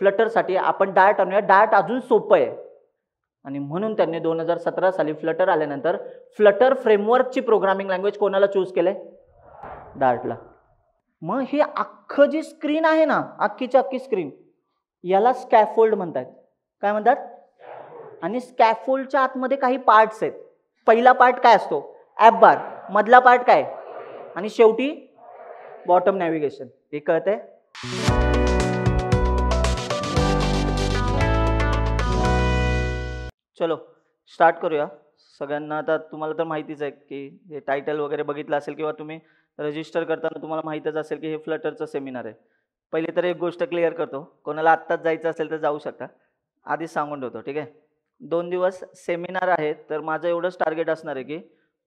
फ्लटरसाठी आपण dart आणूया. Dart अजून सोपं आहे आणि म्हणून त्यांनी 2017 साली फ्लटर आल्यानंतर फ्लटर फ्रेमवर्कची प्रोग्रामिंग लँग्वेज कोणाला चूज केलंय? डार्टला. मग ही अख्खं जी स्क्रीन आहे ना, अख्खीची अख्खी स्क्रीन, याला स्कॅफोल्ड म्हणतात. काय म्हणतात? आणि स्कॅफोल्डच्या आतमध्ये काही पार्ट्स आहेत. पहिला पार्ट काय असतो? ॲप बार. मधला पार्ट काय? आणि शेवटी बॉटम नॅव्हिगेशन. हे कळतंय? चलो स्टार्ट करूया. सगळ्यांना आता तुम्हाला तर माहितीच आहे की हे टायटल वगैरे बघितलं असेल किंवा तुम्ही रजिस्टर करताना तुम्हाला माहीतच असेल की हे फ्लटरचं सेमिनार आहे. पहिले तर एक गोष्ट क्लिअर करतो, कोणाला आत्ताच जायचं असेल तर जाऊ शकता. आधीच सांगून ठेवतो, ठीक आहे? 2 दिवस सेमिनार आहे, तर माझं एवढंच टार्गेट असणार आहे की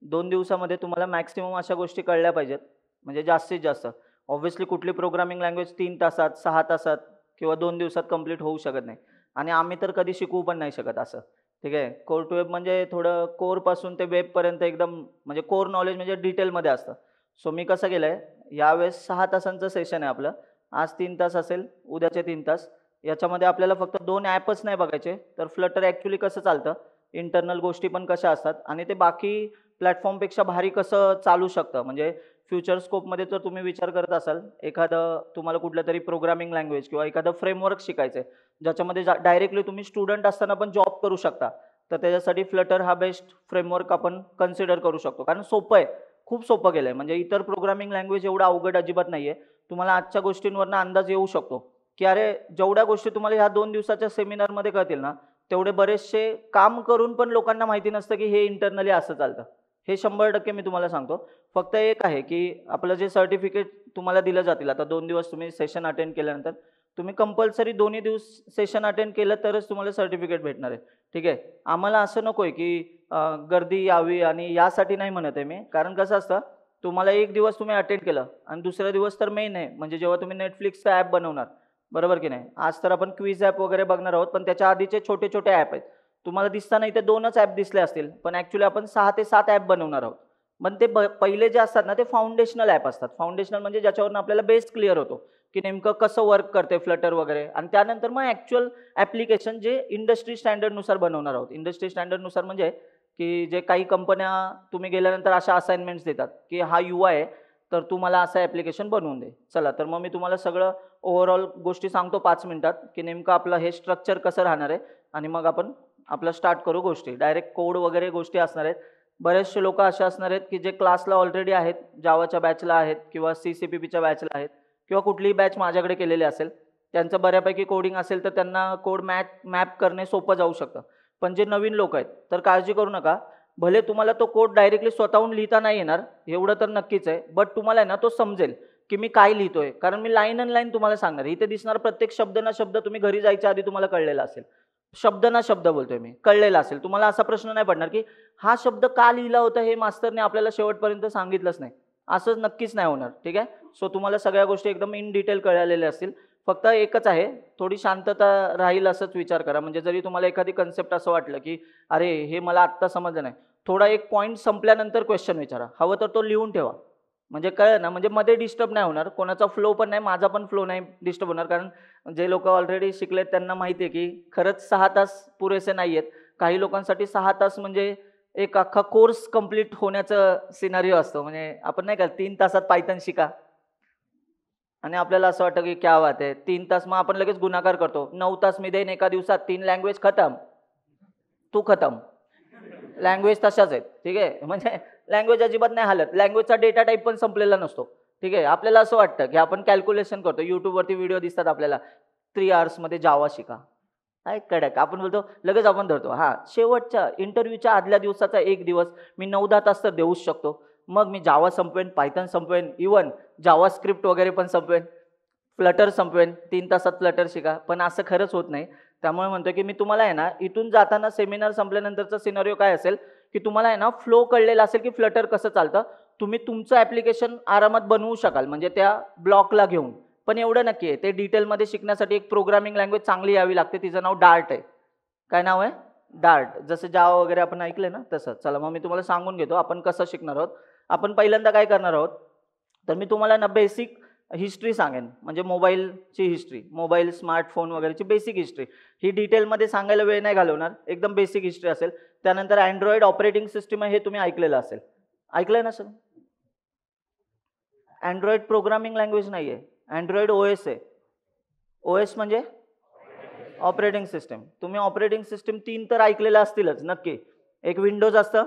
2 दिवसामध्ये तुम्हाला मॅक्सिमम अशा गोष्टी कळल्या पाहिजेत, म्हणजे जास्तीत जास्त. ऑब्व्हियसली कुठली प्रोग्रामिंग लँग्वेज 3 तासात, 6 तासात किंवा 2 दिवसात कंप्लीट होऊ शकत नाही, आणि आम्ही तर कधी शिकवू पण नाही शकत असं, ठीक आहे? कोर टू वेब म्हणजे थोडं कोरपासून ते वेबपर्यंत एकदम म्हणजे कोर नॉलेज म्हणजे डिटेलमध्ये असतं. सो मी कसं केलं आहे, यावेळेस 6 तासांचं सेशन आहे आपलं. आज 3 तास असेल, उद्याचे 3 तास. याच्यामध्ये आपल्याला फक्त 2 ॲपच नाही बघायचे, तर फ्लटर ॲक्च्युली कसं चालतं, इंटरनल गोष्टी पण कशा असतात आणि ते बाकी प्लॅटफॉर्मपेक्षा भारी कसं चालू शकतं. म्हणजे फ्युचर स्कोपमध्ये जर तुम्ही विचार करत असाल, एखादं तुम्हाला कुठलं तरी प्रोग्रामिंग लँग्वेज किंवा एखादं फ्रेमवर्क शिकायचं आहे, ज्याच्यामध्ये डायरेक्टली तुम्ही स्टुडंट असताना पण जॉब करू शकता, तर त्याच्यासाठी फ्लटर हा बेस्ट फ्रेमवर्क आपण कन्सिडर करू शकतो. कारण सोपं आहे, खूप सोपं केलं आहे. म्हणजे इतर प्रोग्रामिंग लँग्वेज एवढं अवघड अजिबात नाही आहे. तुम्हाला आजच्या गोष्टींवरनं अंदाज येऊ शकतो की अरे, जेवढ्या गोष्टी तुम्हाला ह्या 2 दिवसाच्या सेमिनारमध्ये कळतील ना, तेवढे बरेचसे काम करून पण लोकांना माहिती नसतं की हे इंटरनली असं चालतं. हे 100% मी तुम्हाला सांगतो. फक्त एक आहे की आपलं जे सर्टिफिकेट तुम्हाला दिलं जातील, आता 2 दिवस तुम्ही सेशन अटेंड केल्यानंतर तुम्ही कंपल्सरी दोन्ही दिवस सेशन अटेंड केलं तरच तुम्हाला सर्टिफिकेट भेटणार आहे, ठीक आहे? आम्हाला असं नको आहे की गर्दी यावी, आणि यासाठी नाही म्हणत आहे मी. कारण कसं असतं, तुम्हाला एक दिवस तुम्ही अटेंड केलं आणि दुसरा दिवस तर मेन आहे, म्हणजे जेव्हा तुम्ही नेटफ्लिक्सचं ॲप बनवणार, बरोबर की नाही? आज तर आपण क्विज ॲप वगैरे बघणार आहोत, पण त्याच्या आधीचे छोटे छोटे ॲप आहेत. तुम्हाला दिसताना इथे 2च ॲप दिसले असतील, पण ॲक्च्युली आपण 6 ते 7 ॲप बनवणार आहोत. मग ते पहिले जे असतात ना, ते फाउंडेशनल ॲप असतात. फाउंडेशनल म्हणजे ज्याच्यावरून आपल्याला बेस क्लिअर होतो की नेमकं कसं वर्क करते फ्लटर वगैरे, आणि त्यानंतर मग ॲक्च्युअल ॲप्लिकेशन जे इंडस्ट्री स्टँडर्डनुसार बनवणार आहोत. इंडस्ट्री स्टँडर्डनुसार म्हणजे की जे काही कंपन्या तुम्ही गेल्यानंतर अशा असाइनमेंट्स देतात की हा UI आहे, तर तू मला असं ॲप्लिकेशन बनवून दे. चला, तर मग मी तुम्हाला सगळं ओव्हरऑल गोष्टी सांगतो 5 मिनिटात की नेमकं आपलं हे स्ट्रक्चर कसं राहणार आहे, आणि मग आपण आपलं स्टार्ट करू गोष्टी. डायरेक्ट कोड वगैरे गोष्टी असणार आहेत. बरेचसे लोक असे असणार आहेत की जे क्लासला ऑलरेडी आहेत, जावाच्या बॅचला आहेत किंवा CCPPच्या बॅचला आहेत, किंवा कुठलीही बॅच माझ्याकडे केलेली असेल, त्यांचं बऱ्यापैकी कोडिंग असेल तर त्यांना कोड मॅप करणे सोपं जाऊ शकतं. पण जे नवीन लोक आहेत, तर काळजी करू नका. भले तुम्हाला तो कोड डायरेक्टली स्वतःहून लिहिता नाही येणार, एवढं तर नक्कीच आहे, बट तुम्हाला आहे ना तो समजेल की मी काय लिहितोय. कारण मी लाईन अँड लाईन तुम्हाला सांगणार. इथे दिसणार प्रत्येक शब्द ना शब्द तुम्ही घरी जायच्या आधी तुम्हाला कळलेला असेल. शब्द ना शब्द बोलतोय मी, कळलेला असेल. तुम्हाला असा प्रश्न नाही पडणार की हा शब्द का लिहिला होता हे मास्तरने आपल्याला शेवटपर्यंत सांगितलंच नाही. असं नक्कीच नाही होणार, ठीक आहे? सो तुम्हाला सगळ्या गोष्टी एकदम इन डिटेल कळलेल्या असतील. फक्त एकच आहे, थोडी शांतता राहील असंच विचार करा. म्हणजे जरी तुम्हाला एखादी कन्सेप्ट असं वाटलं की अरे हे मला आत्ता समजलं नाही, थोडा एक पॉईंट संपल्यानंतर क्वेश्चन विचारा. हवं तर तो लिहून ठेवा, म्हणजे कळलं ना? म्हणजे मध्ये डिस्टर्ब नाही होणार, कोणाचा फ्लो पण नाही, माझा पण फ्लो नाही डिस्टर्ब होणार. कारण जे लोक ऑलरेडी शिकलेत त्यांना माहिती आहे की खरंच 6 तास पुरेसे नाही आहेत. काही लोकांसाठी 6 तास म्हणजे एक अख्खा कोर्स कंप्लीट होण्याचं सिनारिओ असतो. म्हणजे आपण नाही का 3 तासात पायथन शिका, आणि आपल्याला असं वाटतं की क्या बात आहे, 3 तास. मग आपण लगेच गुणाकार करतो. 9 तास मी देईन एका दिवसात, 3 लँग्वेज खतम. तू खतम. लँग्वेज तशाच आहेत, ठीक आहे? म्हणजे लँग्वेज अजिबात नाही हालत. लँग्वेजचा डेटा टाईप पण संपलेला नसतो, ठीक आहे? आपल्याला असं वाटतं की आपण कॅल्क्युलेशन करतो. YouTubeवरती व्हिडिओ दिसतात आपल्याला, 3 आवर्समध्ये जावा शिका. काय कडक. आपण बोलतो लगेच आपण धरतो. हां, शेवटच्या इंटरव्ह्यूच्या आदल्या दिवसाचा 1 दिवस मी 9-10 तास तर देऊच शकतो. मग मी जावा संपवेन, पायथन संपवेन, इवन जावास्क्रिप्ट वगैरे पण संपवेन, फ्लटर संपवेन. 3 तासात फ्लटर शिका. पण असं खरंच होत नाही. त्यामुळे म्हणतो की मी तुम्हाला आहे ना, इथून जाताना सेमिनार संपल्यानंतरचा सिनारिओ काय असेल की तुम्हाला आहे ना फ्लो कळलेला असेल की फ्लटर कसं चालतं. तुम्ही तुमचं ॲप्लिकेशन आरामात बनवू शकाल, म्हणजे त्या ब्लॉकला घेऊन. पण एवढं नक्की आहे, ते डिटेलमध्ये शिकण्यासाठी एक प्रोग्रामिंग लँग्वेज चांगली यावी लागते. तिचं नाव डार्ट आहे. काय नाव आहे? डार्ट. जसं जावा वगैरे आपण ऐकलं ना तसं. चला, मग मी तुम्हाला सांगून घेतो आपण कसं शिकणार आहोत. आपण पहिल्यांदा काय करणार आहोत, तर मी तुम्हाला ना बेसिक हिस्ट्री सांगेन, म्हणजे मोबाईलची हिस्ट्री, मोबाईल स्मार्टफोन वगैरेची बेसिक हिस्ट्री. ही डिटेलमध्ये सांगायला वेळ नाही घालवणार, एकदम बेसिक हिस्ट्री असेल. त्यानंतर अँड्रॉइड ऑपरेटिंग सिस्टीम आहे, हे तुम्ही ऐकलेलं असेल. ऐकलंय ना सर? अँड्रॉइड प्रोग्रामिंग लँग्वेज नाही आहे, अँड्रॉइड OS आहे. OS म्हणजे ऑपरेटिंग सिस्टीम. तुम्ही ऑपरेटिंग सिस्टीम 3 तर ऐकलेलं असतीलच नक्की. एक विंडोज असतं,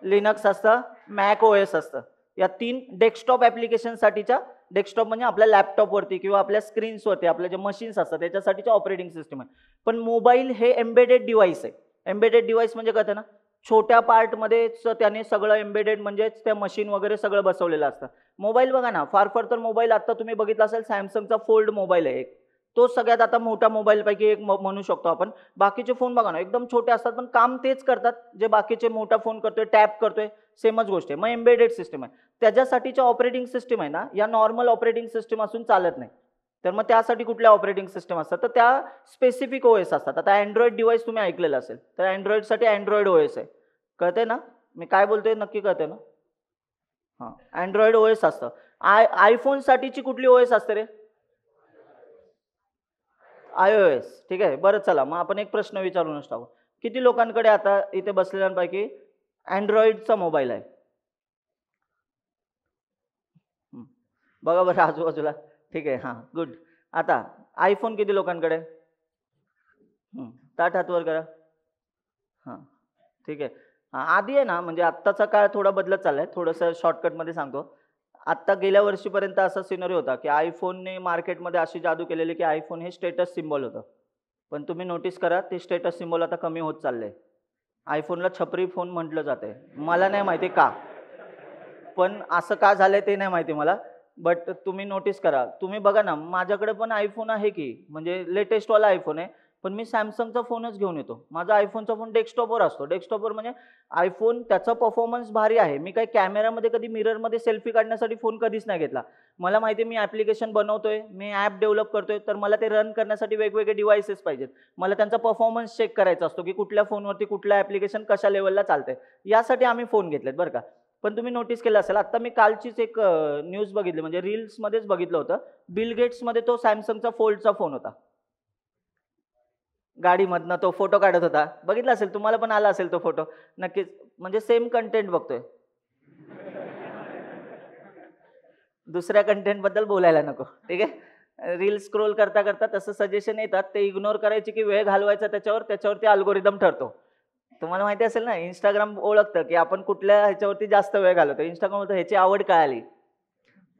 लिनक्स असतं, मॅक OS असतं. या 3 डेस्कटॉप ॲप्लिकेशनसाठीच्या, डेस्कटॉप म्हणजे आपल्या लॅपटॉपवरती किंवा आपल्या स्क्रीन्सवरती आपल्या जे मशीन्स असतात त्याच्यासाठीच्या ऑपरेटिंग सिस्टीम आहे. पण मोबाईल हे एम्बेडेड डिव्हाइस आहे. एम्बेडेड डिव्हाइस म्हणजे कळतं ना, छोट्या पार्टमध्येच त्याने सगळं एम्बेडेड म्हणजेच त्या मशीन वगैरे सगळं बसवलेलं असतं. मोबाईल बघा ना, फार फार तर मोबाईल आता तुम्ही बघितला असेल, सॅमसंगचा फोल्ड मोबाईल आहे एक, तो सगळ्यात आता मोठा मोबाईलपैकी एक म्हणू शकतो आपण. बाकीचे फोन बघा ना, एकदम छोटे असतात पण काम तेच करतात जे बाकीचे मोठा फोन करतोय, टॅप करतोय, सेमच गोष्ट आहे. मग एम्बेडेड सिस्टीम आहे, त्याच्यासाठीच्या ऑपरेटिंग सिस्टीम आहे ना, या नॉर्मल ऑपरेटिंग सिस्टीम असून चालत नाही. तर मग त्यासाठी कुठल्या ऑपरेटिंग सिस्टम असतात, तर त्या स्पेसिफिक OS असतात. आता अँड्रॉइड डिव्हाइस तुम्ही ऐकलेलं असेल, तर अँड्रॉइडसाठी अँड्रॉइड OS आहे. कळते ना मी काय बोलतोय, नक्की कळते ना? हां, अँड्रॉइड OS असतं. आयफोनसाठीची कुठली OS असते रे? iOS. ठीक आहे, बरं चला मग आपण एक प्रश्न विचारूनच टाकू. किती लोकांकडे आता इथे बसलेल्यांपैकी अँड्रॉइडचा मोबाईल आहे? बघा बरं आजूबाजूला. ठीक आहे, हां, गुड. आता आयफोन किती लोकांकडे? ताट हात वर करा. हां, ठीक आहे. आधी आहे ना, म्हणजे आत्ताचा काळ थोडा बदलत चाललाय. थोडंसं शॉर्टकटमध्ये सांगतो. आत्ता गेल्या वर्षीपर्यंत असा सिनरी होता, की आयफोनने मार्केटमध्ये अशी जादू केलेली, की आयफोन हे स्टेटस सिम्बॉल होतं. पण तुम्ही नोटीस करा, ते स्टेटस सिम्बॉल आता कमी होत चाललंय. आयफोनला छपरी फोन म्हटलं जातंय. मला नाही माहिती का? पण असं का झालंय ते नाही माहिती मला. बट तुम्ही नोटीस करा. तुम्ही बघा ना, माझ्याकडे पण आयफोन आहे की, म्हणजे लेटेस्टवाला आयफोन आहे. पण मी सॅमसंगचा फोनच घेऊन येतो. माझा आयफोनचा फोन डेस्कटॉपवर असतो. डेस्कटॉपवर म्हणजे आयफोन त्याचा परफॉर्मन्स भारी आहे. मी काही कॅमेरामध्ये कधी मिररमध्ये सेल्फी काढण्यासाठी फोन कधीच नाही घेतला. मला माहिती आहे मी ॲप्लिकेशन बनवतोय, मी ॲप डेव्हलप करतोय, तर मला ते रन करण्यासाठी वेगवेगळे डिव्हाइसेस पाहिजेत. मला त्यांचा परफॉर्मन्स चेक करायचा असतो, की कुठल्या फोनवरती कुठलं ॲप्लिकेशन कशा लेव्हलला चालतंय. यासाठी आम्ही फोन घेतलेत बरं का. पण तुम्ही नोटीस केलं असेल, आता मी कालचीच एक न्यूज बघितली, म्हणजे रील्समध्येच बघितलं होतं. बिल गेट्समध्ये तो सॅमसंगचा फोल्डचा फोन होता. गाडीमधनं तो फोटो काढत होता. बघितला असेल, तुम्हाला पण आला असेल तो फोटो. नक्कीच, म्हणजे सेम कंटेंट बघतोय. दुसऱ्या कंटेंटबद्दल बोलायला नको. ठीक आहे. रील्स स्क्रोल करता करता तसं सजेशन येतात, ते इग्नोर करायचे की वेळ घालवायचा त्याच्यावर, त्याच्यावरती अल्गोरिदम ठरतो. तुम्हाला माहिती असेल ना, इंस्टाग्राम ओळखतं की आपण कुठल्या ह्याच्यावरती जास्त वेळ घालवतो. इंस्टाग्राम बोलतो ह्याची आवड कळाली,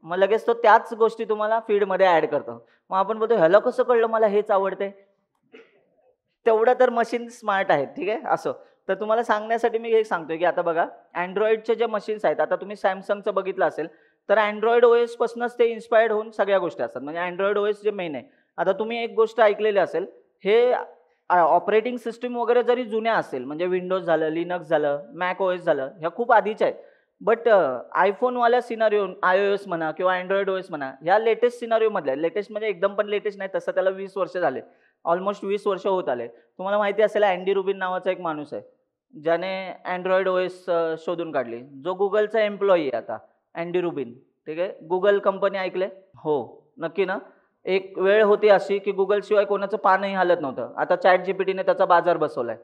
मग लगेच तो त्याच गोष्टी तुम्हाला फीडमध्ये ॲड करतो. मग आपण बोलतो ह्याला कसं कळलं मला हेच आवडतंय? तेवढं तर मशीन स्मार्ट आहेत. ठीक आहे, असो. तर तुम्हाला सांगण्यासाठी मी हे सांगतोय, की आता बघा अँड्रॉइडचे जे मशीन्स आहेत, आता तुम्ही सॅमसंगचं बघितलं असेल, तर अँड्रॉइड OS पासूनच ते इन्स्पायर्ड होऊन सगळ्या गोष्टी असतात. म्हणजे अँड्रॉइड OS जे मेन आहे. आता तुम्ही एक गोष्ट ऐकलेली असेल, हे ऑपरेटिंग सिस्टम वगैरे जरी जुन्या असेल, म्हणजे विंडोज झालं, लिनक्स झालं, मॅक OS झालं, ह्या खूप आधीच्या आहेत. बट आयफोनवाल्या सिनारिओ, iOS म्हणा किंवा अँड्रॉइड OS म्हणा, ह्या लेटेस्ट सिनारिओमधल्या, लेटेस्ट म्हणजे एकदम पण लेटेस्ट नाही, तसं त्याला 20 वर्ष झाले. ऑलमोस्ट 20 वर्ष होत आले. तुम्हाला माहिती असेल अँडी रुबिन नावाचा एक माणूस आहे, ज्याने अँड्रॉइड OS शोधून काढली. जो गुगलचा एम्प्लॉई आहे आता, अँडी रुबिन. ठीक आहे, गुगल कंपनी ऐकले? हो, नक्की ना. एक वेळ होती अशी की गुगल शिवाय कोणाचं पानही हलत नव्हतं. आता ChatGPTने त्याचा बाजार बसवलाय.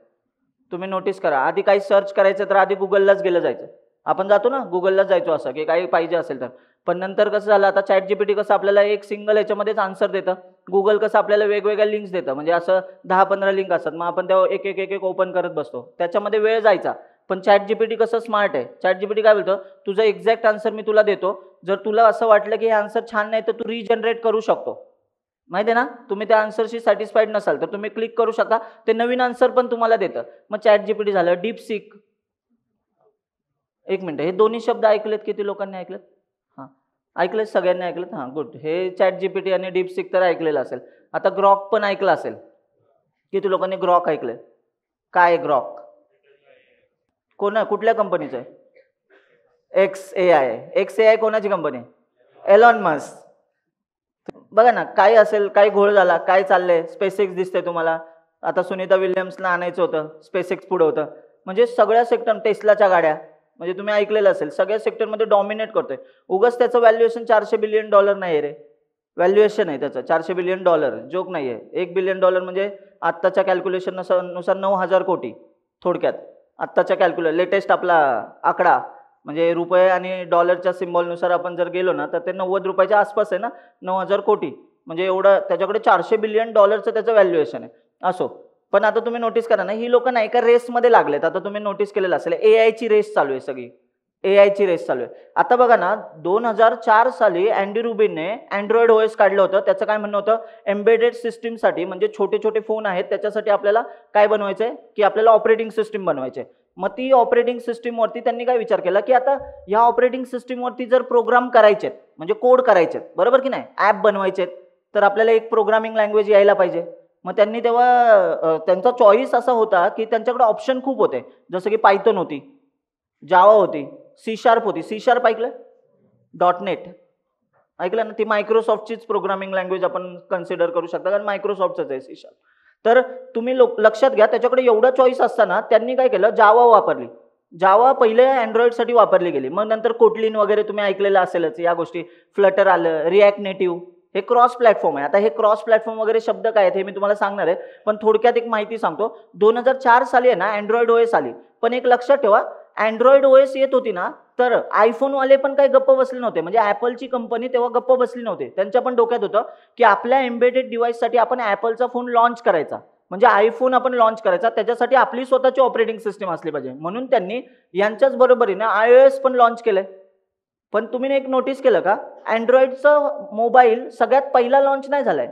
तुम्ही नोटीस करा, आधी काही सर्च करायचं तर आधी गुगललाच गेलं जायचं. आपण जातो ना, गुगललाच जायचो असं, की काही पाहिजे असेल तर. पण नंतर कसं झालं, आता ChatGPT कसं आपल्याला एक सिंगल ह्याच्यामध्येच आन्सर देतं. गुगल कसं आपल्याला वेगवेगळ्या लिंक्स देतं, म्हणजे असं 10-15 लिंक असतात. मग आपण त्या एक ओपन करत बसतो. त्याच्यामध्ये वेळ जायचा. पण ChatGPT कसं स्मार्ट आहे. ChatGPT काय बोलतं, तुझं एक्झॅक्ट आन्सर मी तुला देतो. जर तुला असं वाटलं की हे आन्सर छान नाही, तर तू रिजनरेट करू शकतो. माहिती आहे ना, तुम्ही त्या आन्सरशी सॅटिस्फाईड नसाल तर तुम्ही क्लिक करू शकता, ते नवीन आन्सर पण तुम्हाला देतं. मग ChatGPT झालं, DeepSeek. एक मिनिट, हे दोन्ही शब्द ऐकलेत, किती लोकांनी ऐकलेत? हां, ऐकलेत, सगळ्यांनी ऐकलेत. हां, गुड. हे ChatGPT आणि DeepSeek तर ऐकलेलं असेल. आता ग्रॉक पण ऐकलं असेल. किती लोकांनी ग्रॉक ऐकलंय? काय ग्रॉक? कुठल्या कंपनीचं आहे? XAI. XAI कोणाची कंपनी? Elon Musk. बघा ना, काय असेल, काय घोळ झाला, काय चाललंय, SpaceX दिसतंय तुम्हाला. आता सुनीता विल्यम्सला आणायचं होतं, SpaceX पुढं होतं. म्हणजे सगळ्या सेक्टर, टेस्लाच्या गाड्या, म्हणजे तुम्ही ऐकलेलं असेल सगळ्या सेक्टरमध्ये डॉमिनेट करतोय. उगाच त्याचं व्हॅल्युएशन $400 बिलियन नाही रे, व्हॅल्युएशन आहे त्याचं $400 बिलियन, जोक नाही आहे. $1 बिलियन म्हणजे आत्ताच्या कॅल्क्युलेशन नुसार 9,000 कोटी. थोडक्यात आत्ताच्या लेटेस्ट आपला आकडा म्हणजे रुपये आणि डॉलरच्या सिम्बॉलनुसार आपण जर गेलो ना तर ते 90 रुपयाच्या आसपास आहे ना, 9,000 कोटी. म्हणजे एवढं त्याच्याकडे $400 बिलियन त्याचं व्हॅल्युएशन आहे. असो, पण आता तुम्ही नोटीस करा ना, ही लोक नाही का रेसमध्ये लागलेत. आता तुम्ही नोटीस केलेलं असेल एआयची रेस चालू आहे, सगळी एआयची रेस चालू आहे. आता बघा ना, 2004 साली अँडी रुबिनने अँड्रॉइड ओएस काढलं होतं. त्याचं काय म्हणणं होतं, एम्बेडेड सिस्टीमसाठी म्हणजे छोटे छोटे फोन आहेत त्याच्यासाठी आपल्याला काय बनवायचंय की आपल्याला ऑपरेटिंग सिस्टीम बनवायचे. मग ती ऑपरेटिंग सिस्टीमवरती त्यांनी काय विचार केला की आता या ऑपरेटिंग सिस्टीमवरती जर प्रोग्राम करायचेत म्हणजे कोड करायचेत, बरोबर की नाही, ॲप बनवायचेत, तर आपल्याला एक प्रोग्रामिंग लँग्वेज यायला पाहिजे. मग त्यांनी तेव्हा त्यांचा चॉईस असा होता की त्यांच्याकडे ऑप्शन खूप होते. जसं की पायथन होती, जावा होती, C# होती. C# ऐकलं, .NET ऐकलं ना, ती मायक्रोसॉफ्टचीच प्रोग्रामिंग लँग्वेज आपण कन्सिडर करू शकता, कारण मायक्रोसॉफ्टच आहे C#. तर तुम्ही लक्षात घ्या, त्याच्याकडे एवढा चॉईस असताना त्यांनी काय केलं, जावा वापरली. जावा पहिले अँड्रॉइडसाठी वापरली गेली, मग नंतर कोटलिन वगैरे तुम्ही ऐकलेलं असेलच या गोष्टी, फ्लटर आलं, रिॲक्ट नेटिव्ह, हे क्रॉस प्लॅटफॉर्म आहे. आता हे क्रॉस प्लॅटफॉर्म वगैरे शब्द काय आहेत हे मी तुम्हाला सांगणार आहे, पण थोडक्यात एक माहिती सांगतो. 2004 साली आहे ना अँड्रॉइड ओएस आली, पण एक लक्षात ठेवा, अँड्रॉइड ओएस येत होती ना तर आयफोनवाले पण काही गप्प बसले नव्हते. म्हणजे ॲपलची कंपनी तेव्हा गप्प बसली नव्हते. त्यांच्या पण डोक्यात होतं की आपल्या एम्बेडेड डिव्हाइससाठी आपण ॲपलचा फोन लॉन्च करायचा, म्हणजे आयफोन आपण लॉन्च करायचा, त्याच्यासाठी आपली स्वतःची ऑपरेटिंग सिस्टीम असली पाहिजे. म्हणून त्यांनी यांच्याच बरोबरीने iOS पण लॉन्च केलंय. पण तुम्ही एक नोटीस केलं का, अँड्रॉइडचा मोबाईल सगळ्यात पहिला लॉन्च नाही झालाय,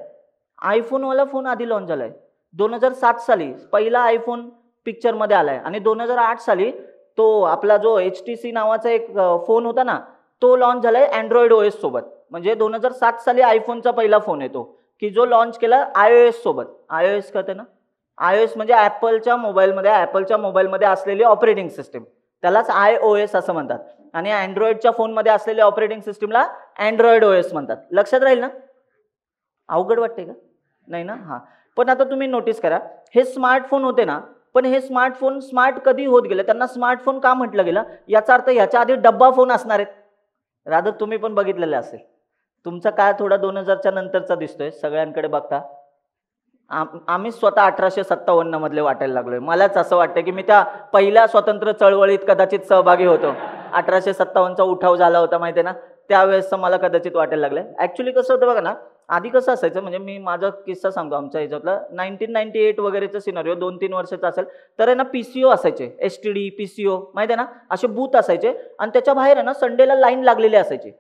आयफोनवाला फोन आधी लॉन्च झालाय. 2007 साली पहिला आयफोन पिक्चरमध्ये आलाय आणि 2008 साली तो आपला जो HTC नावाचा एक फोन होता ना, तो लॉन्च झालाय अँड्रॉइड ओएस सोबत. म्हणजे 2007 साली आयफोनचा पहिला फोन येतो की जो लॉन्च केला iOS सोबत. iOS कळते ना, iOS म्हणजे ॲपलच्या मोबाईलमध्ये असलेली ऑपरेटिंग सिस्टीम, त्यालाच iOS असं म्हणतात. आणि अँड्रॉइडच्या फोनमध्ये असलेल्या ऑपरेटिंग सिस्टीमला अँड्रॉइड ओएस म्हणतात. लक्षात राहील ना, अवघड वाटते का, नाही ना. हां, पण आता तुम्ही नोटीस करा, हे स्मार्टफोन होते ना, पण हे स्मार्टफोन स्मार्ट कधी होत गेले, त्यांना स्मार्टफोन का म्हटलं गेलं, याचा अर्थ ह्याच्या आधी डब्बा फोन असणार आहेत. रादर तुम्ही पण बघितलेले असेल, तुमचा काळ थोडा 2000च्या नंतरचा दिसतोय सगळ्यांकडे बघता. आम्ही स्वतः 1857 मधले वाटायला लागलोय. मलाच असं वाटतं की मी त्या पहिल्या स्वतंत्र चळवळीत कदाचित सहभागी होतो. 1857चा उठाव झाला होता माहिती आहे ना, त्यावेळेस मला कदाचित वाटायला लागलंय. ऍक्च्युली कसं होतं बघा ना, आधी कसं असायचं, म्हणजे मी माझा किस्सा सांगतो आमच्या ह्याच्यातला. 1998 वगैरेचा सिनारिओ 2-3 वर्षाचा असेल तर आहे ना, PCO असायचे, STD PCO माहिती आहे ना, असे बूथ असायचे आणि त्याच्या बाहेर आहे ना संडेला लाईन लागलेली असायची.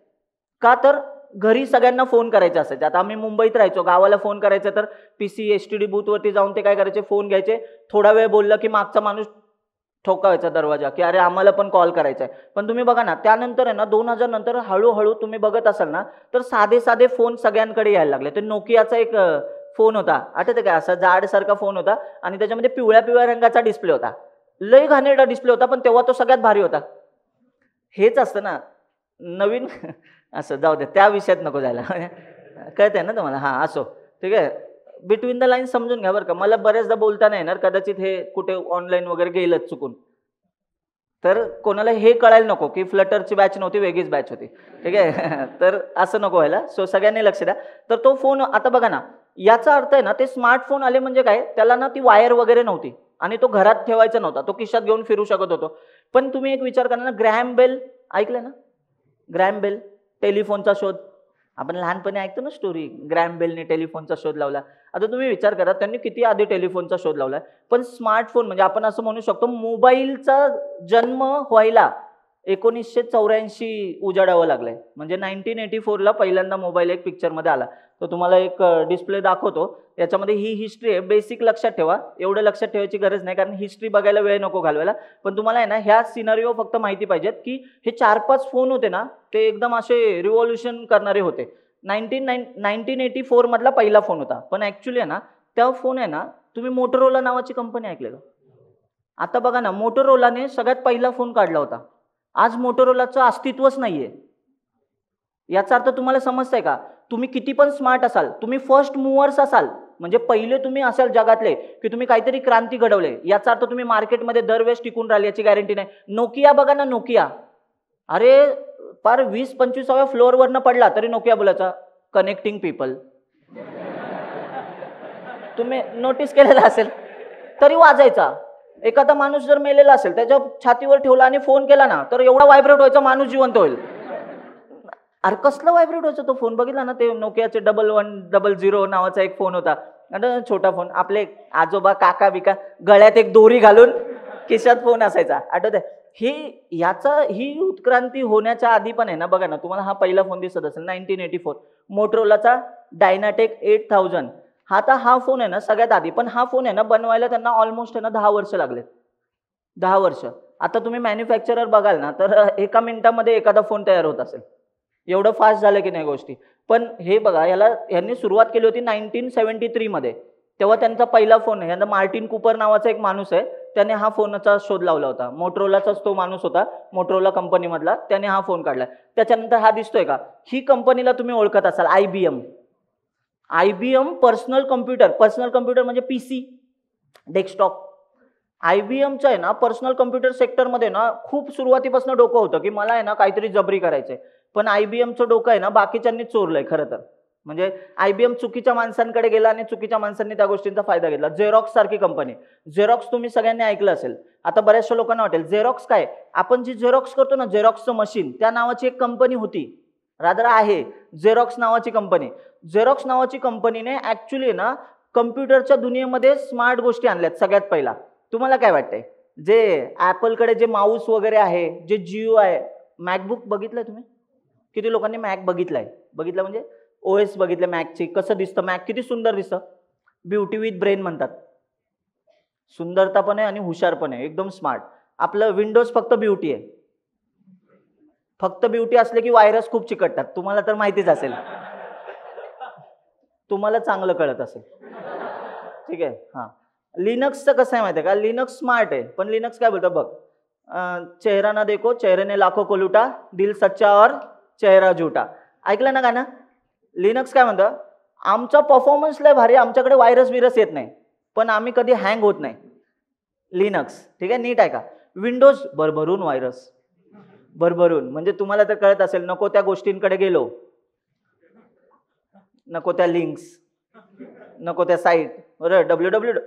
का तर घरी सगळ्यांना फोन करायचे असायचे. आता आम्ही मुंबईत राहायचो, गावाला फोन करायचं तर PC STD बूथवरती जाऊन ते काय करायचे, फोन घ्यायचे, थोडा वेळ बोललं की मागचा माणूस ठोकावायचा दरवाजा की अरे आम्हाला पण कॉल करायचा आहे. पण तुम्ही बघा ना, त्यानंतर आहे ना 2000 नंतर हळूहळू तुम्ही बघत असाल ना तर साधे साधे फोन सगळ्यांकडे यायला लागले. ते नोकियाचा एक फोन होता, आठवते का, असा जाडसारखा फोन होता आणि त्याच्यामध्ये पिवळ्या पिवळ्या रंगाचा डिस्प्ले होता. लय घाणेरडा डिस्प्ले होता, पण तेव्हा तो सगळ्यात भारी होता. हेच असतं ना नवीन असं, जाऊ दे त्या विषयात नको जायला. कळतंय ना तुम्हाला. हां, असो, ठीक आहे. बिटवीन द लाईन समजून घ्या बरं का. मला बऱ्याचदा बोलता नाही येणार, कदाचित हे कुठे ऑनलाईन वगैरे गेलंच चुकून, तर कोणाला हे कळायला नको की फ्लटरची बॅच नव्हती, वेगळीच बॅच होती, ठीक आहे. तर असं नको व्हायला. सो सगळ्यांनी लक्ष द्या. तर तो फोन आता बघा ना, याचा अर्थ आहे ना, ते स्मार्टफोन आले म्हणजे काय, त्याला ना ती वायर वगैरे नव्हती आणि तो घरात ठेवायचा नव्हता, तो खिशात घेऊन फिरू शकत होतो. पण तुम्ही एक विचार करा ना, ग्रॅहम बेल ऐकलं ना, ग्रॅहम बेल, टेलिफोनचा शोध. आपण लहानपणी ऐकतो ना स्टोरी, ग्रॅहम बेलने टेलिफोनचा शोध लावला. आता तुम्ही विचार करा, त्यांनी किती आधी टेलिफोनचा शोध लावलाय. पण स्मार्टफोन म्हणजे आपण असं म्हणू शकतो, मोबाईलचा जन्म व्हायला 1984 उजाडावं लागलंय. म्हणजे 1984ला पहिल्यांदा मोबाईल एक पिक्चरमध्ये आला. तो तुम्हाला एक डिस्प्ले दाखवतो, याच्यामध्ये ही हिस्ट्री आहे. बेसिक लक्षात ठेवा, एवढं लक्षात ठेवायची गरज नाही, कारण हिस्ट्री बघायला वेळ नको घालवायला. पण तुम्हाला आहे ना ह्या सिनारिओ फक्त माहिती पाहिजेत की हे 4-5 फोन होते ना, ते एकदम असे रिव्हॉल्युशन करणारे होते. 1984 मधला पहिला फोन होता. पण ऍक्च्युली आहे ना, त्या फोन आहे ना, तुम्ही मोटोरोला नावाची कंपनी ऐकले का? आता बघा ना, मोटोरोलाने सगळ्यात पहिला फोन काढला होता. आज मोटोरोलाचं अस्तित्वच नाहीये. याचा अर्थ तुम्हाला समजतंय का, तुम्ही किती पण स्मार्ट असाल, तुम्ही फर्स्ट मूव्हर्स असाल, म्हणजे पहिले तुम्ही असाल जगातले की तुम्ही काहीतरी क्रांती घडवले, याचा अर्थ तुम्ही मार्केटमध्ये दरवेळेस टिकून राहिले याची गॅरंटी नाही. नोकिया बघा ना, नोकिया अरे फार 20-25व्या फ्लोअरवरनं पडला तरी नोकिया बोलायचा कनेक्टिंग पीपल. तुम्ही नोटीस केलेलं असेल, तरी वाजायचा. एखादा माणूस जर मेलेला असेल त्याच्या छातीवर ठेवला आणि फोन केला ना तर एवढा व्हायब्रेट व्हायचा माणूस जिवंत होईल. अरे कसला व्हायब्रेट व्हायचा तो फोन, बघितला ना ते नोकियाचे 1100 नावाचा एक फोन होता, छोटा फोन. आपले आजोबा काका बिका गळ्यात एक दोरी घालून खिशात फोन असायचा, आठवतंय? ही उत्क्रांती होण्याच्या आधी पण आहे ना, बघा ना, तुम्हाला हा पहिला फोन दिसत असेल 1984 मोटरोलाचा डायनाटेक 8000. हा फोन आहे ना सगळ्यात आधी, पण हा फोन आहे ना बनवायला त्यांना ऑलमोस्ट आहे ना 10 वर्ष लागले. 10 वर्ष. आता तुम्ही मॅन्युफॅक्चरर बघाल ना तर एका मिनिटामध्ये एखादा फोन तयार होत असेल, एवढं फास्ट झालं की नाही गोष्टी. पण हे बघा, यांनी सुरुवात केली होती 1973 मध्ये. तेव्हा त्यांचा पहिला फोन आहे, यांना मार्टिन कुपर नावाचा एक माणूस आहे, त्याने हा फोनचा शोध लावला होता. मोटरोलाचाच तो माणूस होता, मोटरोला कंपनीमधला, त्याने हा फोन काढला. त्याच्यानंतर हा दिसतोय का, ही कंपनीला तुम्ही ओळखत असाल, IBM. IBM पर्सनल कम्प्युटर म्हणजे PC डेस्कटॉप. IBMचं आहे ना पर्सनल कम्प्युटर सेक्टरमध्ये ना खूप सुरुवातीपासून डोकं होतं की मला आहे ना काहीतरी जबरी करायचंय, पण IBMचं डोकं आहे ना बाकीच्यांनी चोरलंय खरं तर. म्हणजे IBM चुकीच्या माणसांकडे गेला आणि चुकीच्या माणसांनी त्या गोष्टींचा फायदा घेतला. झेरॉक्स सारखी कंपनी, झेरॉक्स तुम्ही सगळ्यांनी ऐकलं असेल. आता बऱ्याचशा लोकांना वाटेल झेरॉक्स काय, आपण जी झेरॉक्स करतो ना झेरॉक्सचं मशीन, त्या नावाची एक कंपनी होती, रादर आहे झेरॉक्स नावाची कंपनी. झेरॉक्स नावाची कंपनीने ऍक्च्युली ना कम्प्युटरच्या दुनियेमध्ये स्मार्ट गोष्टी आणल्यात सगळ्यात पहिला. तुम्हाला काय वाटतंय, जे ऍपलकडे जे माऊस वगैरे आहे, जे GUI मॅकबुक बघितलंय तुम्ही? किती लोकांनी मॅक बघितलंय? बघितलं म्हणजे OS बघितलं मॅकची, कसं दिसतं मॅक, किती सुंदर दिसतं. ब्युटी विथ ब्रेन म्हणतात. सुंदरता पण आहे आणि हुशार पण आहे, एकदम स्मार्ट. आपलं विंडोज फक्त ब्युटी आहे. फक्त ब्युटी असले की व्हायरस खूप चिकटतात, तुम्हाला तर माहितीच असेल, तुम्हाला चांगलं कळत असेल. ठीक आहे. हा, लिनक्सचं कसं आहे माहिती आहे का, लिनक्स स्मार्ट आहे, पण लिनक्स काय बोलतं बघ, चेहरा ना देखो चेहरे ने लाखो को लुटा, दिल सच्चा और चेहरा झूठा. ऐकलं ना गाणं? लिनक्स काय म्हणतं, आमचा परफॉर्मन्स लय भारी, आमच्याकडे व्हायरस विरस येत नाही, पण आम्ही कधी हँग होत नाही. लिनक्स, ठीक आहे, नीट आहे का? विंडोज भरभरून व्हायरस, भरभरून. म्हणजे तुम्हाला तर कळत असेल, नको त्या गोष्टींकडे गेलो, नको त्या लिंक्स, नको त्या साईट, बरं WWW